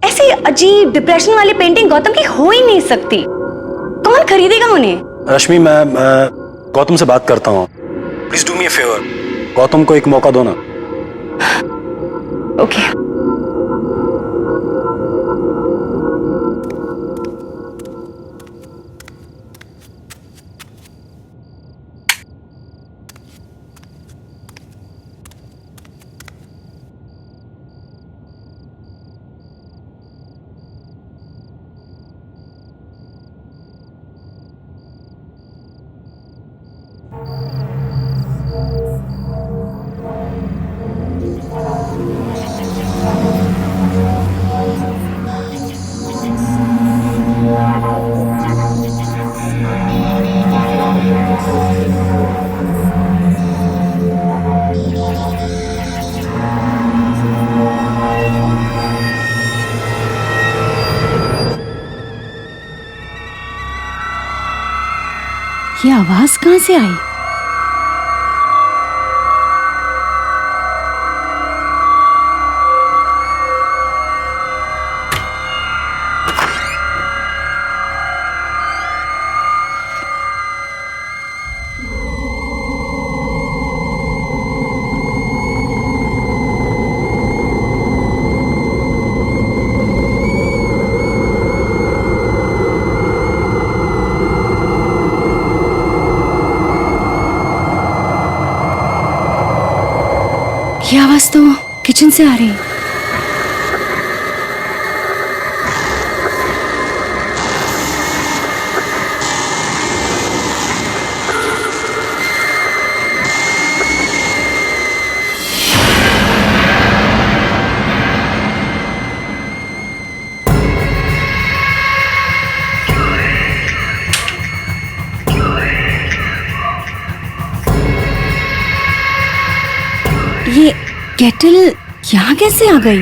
ऐसी अजीब डिप्रेशन वाली पेंटिंग गौतम की हो ही नहीं सकती। कौन खरीदेगा उन्हें? रश्मि, मैं गौतम से बात करता हूँ। Please do me a favour, Gautam को एक मौका दो ना। ओके। ये आवाज कहां से आई? ये आवाज तो किचन से आ रही है। ये केटल यहाँ कैसे आ गई?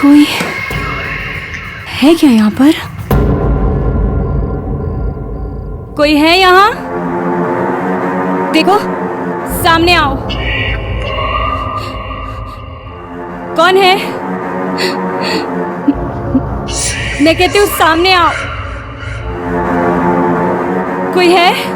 कोई है क्या यहाँ पर? कोई है यहाँ? देखो, सामने आओ। कौन है? मैं कहती हूँ सामने आओ। कोई है?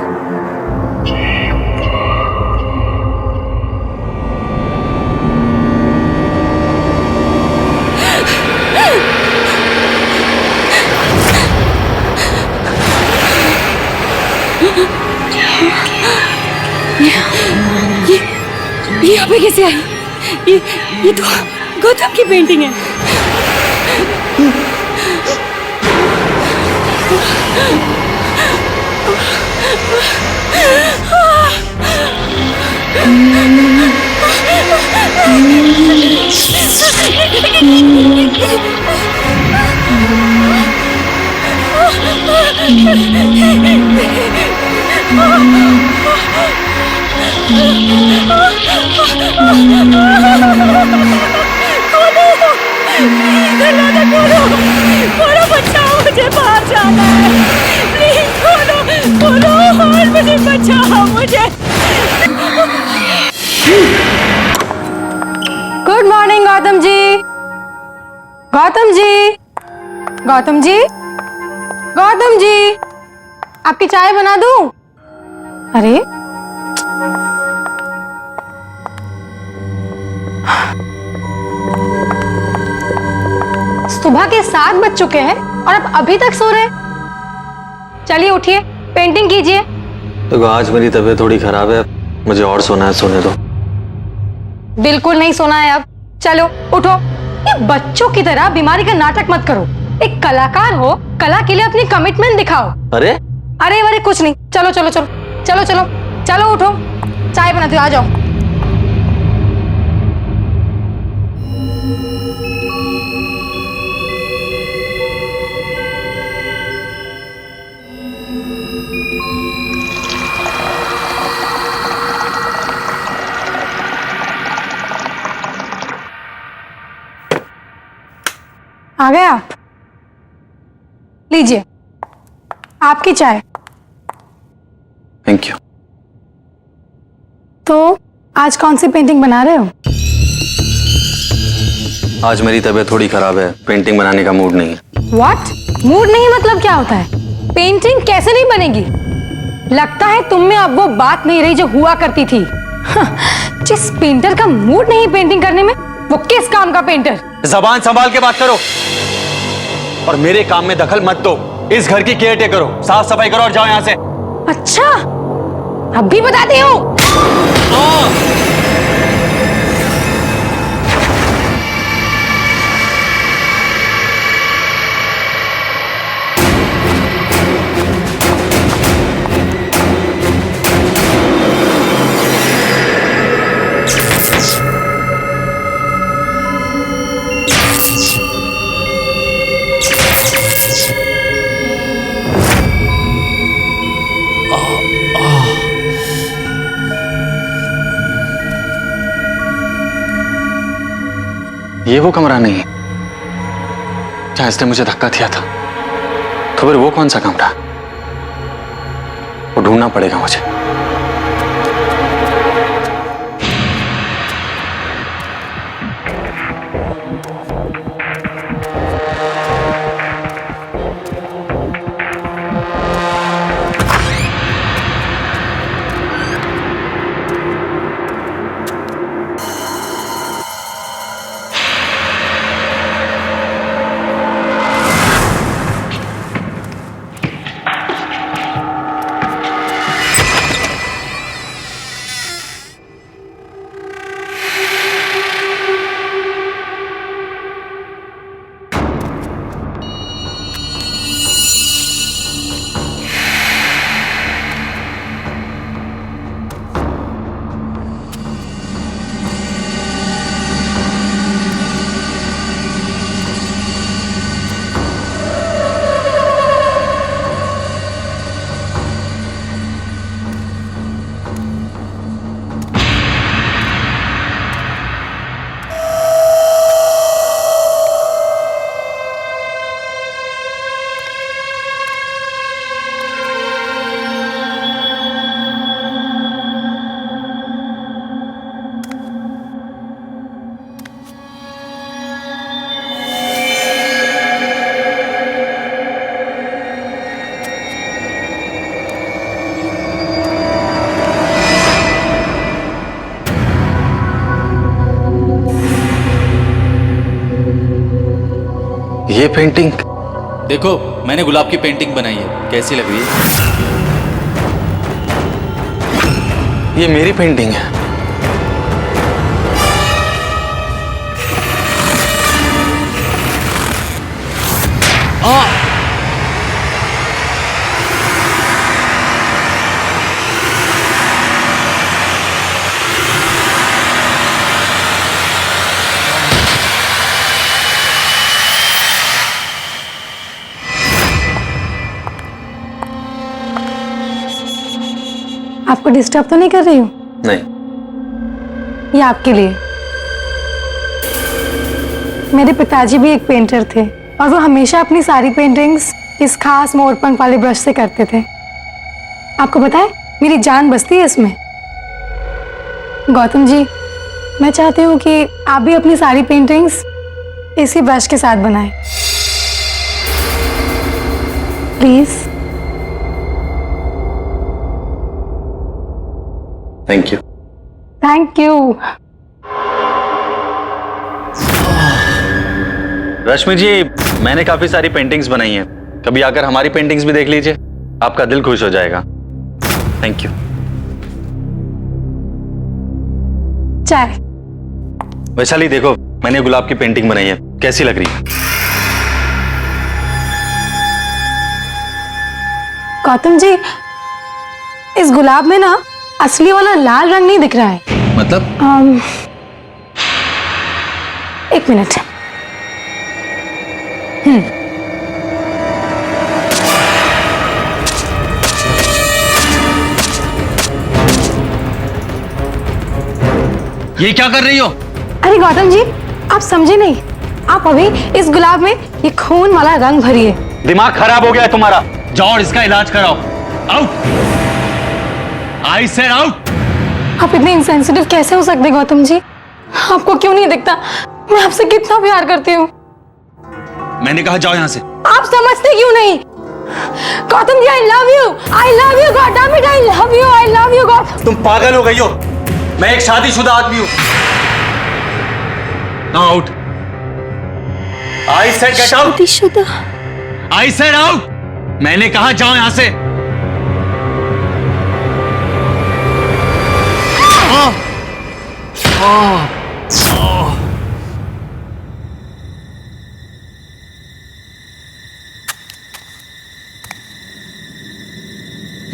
ये यहाँ पे कैसे आई? ये तो गौतम की पेंटिंग है। दरवाजा खोलो, खोलो, बचाओ, मुझे बाहर जाना है। प्लीज खोलो, खोलो और मुझे बचाओ, मुझे। Good morning Gautam ji. गौतम जी, गौतम जी, गौतम जी, आपकी चाय बना दूं? अरे सुबह के 7 बज चुके हैं और आप अभी तक सो रहे हैं। चलिए उठिए, पेंटिंग कीजिए। तो आज मेरी तबीयत थोड़ी खराब है, मुझे और सोना है, सोने दो। बिल्कुल नहीं सोना है अब। चलो उठो। ये बच्चों की तरह बीमारी का नाटक मत करो। एक कलाकार हो, कला के लिए अपनी कमिटमेंट दिखाओ। अरे अरे अरे कुछ नहीं, चलो चलो चलो चलो चलो चलो उठो, चाय बनाते हो, आ जाओ। आ गए आप? लीजिए आपकी चाय। Thank you. तो आज कौन सी पेंटिंग बना रहे हो? आज मेरी तबीयत थोड़ी खराब है, पेंटिंग बनाने का मूड नहीं है। व्हाट? मूड नहीं मतलब क्या होता है? पेंटिंग कैसे नहीं बनेगी? लगता है तुम में अब वो बात नहीं रही जो हुआ करती थी। जिस पेंटर का मूड नहीं पेंटिंग करने में, वो किस काम का पेंटर? जबान संभाल के बात करो और मेरे काम में दखल मत दो। इस घर की केयर टेकर करो, साफ सफाई करो और जाओ यहां से। अच्छा, अब भी बताती हूँ। ये वो कमरा नहीं है जहां इसने मुझे धक्का दिया था। तो फिर वो कौन सा कमरा? वो ढूंढना पड़ेगा मुझे। ये पेंटिंग देखो, मैंने गुलाब की पेंटिंग बनाई है, कैसी लग रही है? ये मेरी पेंटिंग है। आपको डिस्टर्ब तो नहीं कर रही हूँ? नहीं। ये आपके लिए। मेरे पिताजी भी एक पेंटर थे और वो हमेशा अपनी सारी पेंटिंग्स इस खास मोरपंख वाले ब्रश से करते थे। आपको पता है मेरी जान बसती है इसमें। गौतम जी, मैं चाहती हूँ कि आप भी अपनी सारी पेंटिंग्स इसी ब्रश के साथ बनाएं। Please. Thank you. Thank you. Rashmi ji, मैंने काफी सारी पेंटिंग्स बनाई हैं, कभी आकर हमारी पेंटिंग्स भी देख लीजिए, आपका दिल खुश हो जाएगा। Thank you. चाय। वैशाली देखो, मैंने गुलाब की पेंटिंग बनाई है, कैसी लग रही है? गौतम जी, इस गुलाब में ना असली वाला लाल रंग नहीं दिख रहा है। मतलब? एक मिनट। ये क्या कर रही हो? अरे गौतम जी, आप समझे नहीं। आप अभी इस गुलाब में ये खून वाला रंग भरिए। दिमाग खराब हो गया है तुम्हारा। जाओ और इसका इलाज कराओ। आउट! I said out! आप इतने इंसेंसिटिव कैसे हो सकते गौतम जी? आपको क्यों नहीं दिखता मैं आपसे कितना प्यार करती हूँ? मैंने कहा जाओ यहाँ से। आप समझते क्यों नहीं? Gautam ji, I love you Gautam, I love you Gautam. तुम पागल हो गई हो, मैं एक शादीशुदा आदमी हूं। Out! I said get out. शादीशुदा? I said out! मैंने कहा जाओ यहाँ से।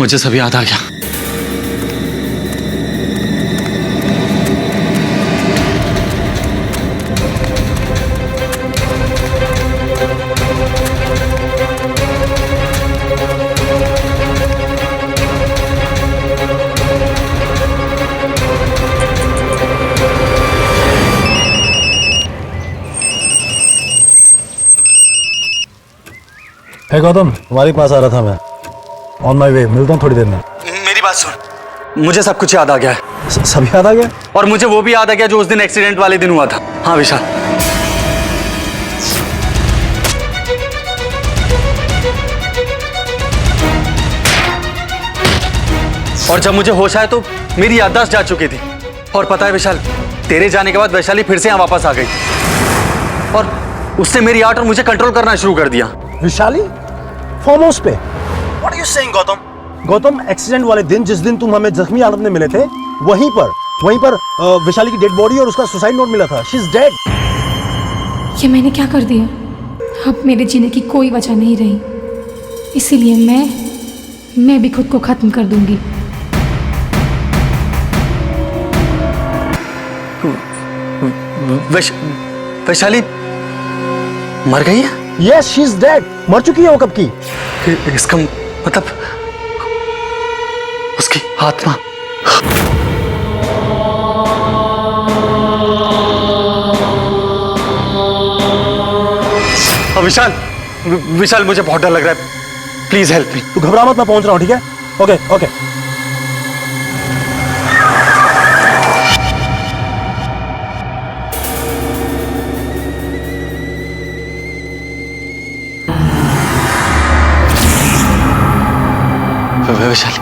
मुझे सब याद आ गया। हे गौतम, तुम्हारे पास आ रहा था मैं। ऑन माई वे, मिलता हूँ थोड़ी देर में। मेरी बात सुन, मुझे सब कुछ याद आ गया है। सब याद आ गया? और मुझे वो भी याद आ गया जो उस दिन एक्सीडेंट वाले दिन हुआ था। हाँ विशाल, और जब मुझे होश आया तो मेरी याददाश्त जा चुकी थी। और पता है विशाल, तेरे जाने के बाद वैशाली फिर से यहाँ वापस आ गई और उसने मेरी आर्ट और मुझे कंट्रोल करना शुरू कर दिया। विशाली? फार्म हाउस पे? What are you saying, Gautam? Gautam, accident वाले दिन, जिस दिन तुम हमें जख्मी हालत में मिले थे, वहीं पर विशाली की डेड बॉडी और उसका सुसाइड नोट मिला था। She is dead. ये मैंने क्या कर दिया? अब मेरे जीने की कोई वजह नहीं रही, इसीलिए मैं भी खुद को खत्म कर दूंगी। वैशाली मर गई है? Yes, she is dead. मर चुकी है वो कब की। इसका मतलब उसकी आत्मा। विशाल, विशाल मुझे बहुत डर लग रहा है, प्लीज हेल्प मी। तू घबरा मत, मैं पहुंच रहा हूं, ठीक है? Okay okay. विशाल,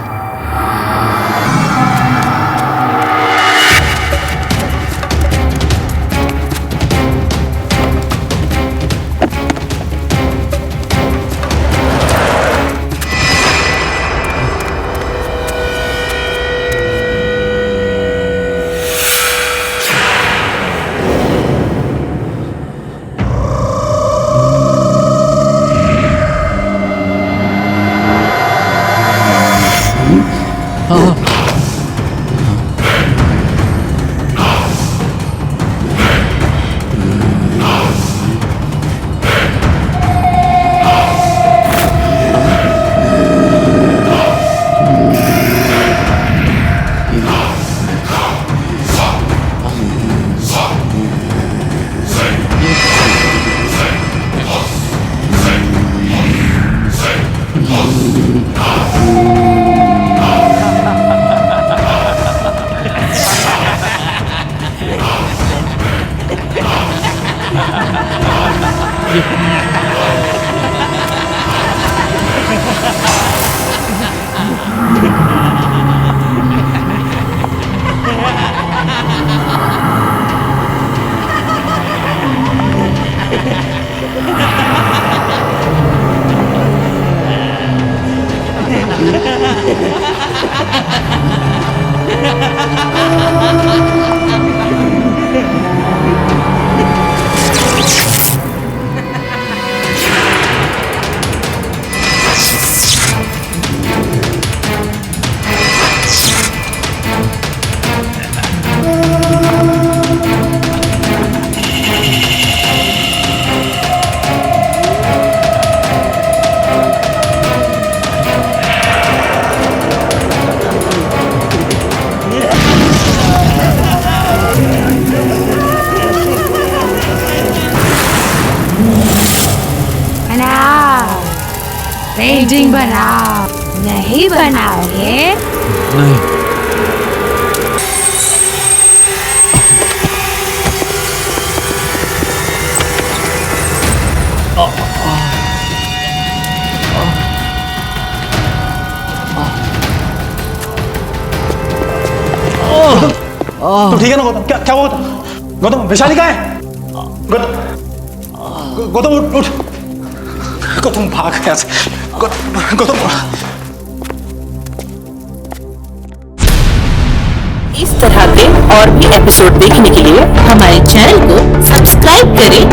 बनाओ। नहीं बनाओगे? तो ठीक है ना गौतम? क्या क्या हुआ गौतम? गौतम वैशाली कहाँ है? गौतम उठ उठ। गौतम भाग यहाँ से। गौतम इस तरह के और भी एपिसोड देखने के लिए हमारे चैनल को सब्सक्राइब करें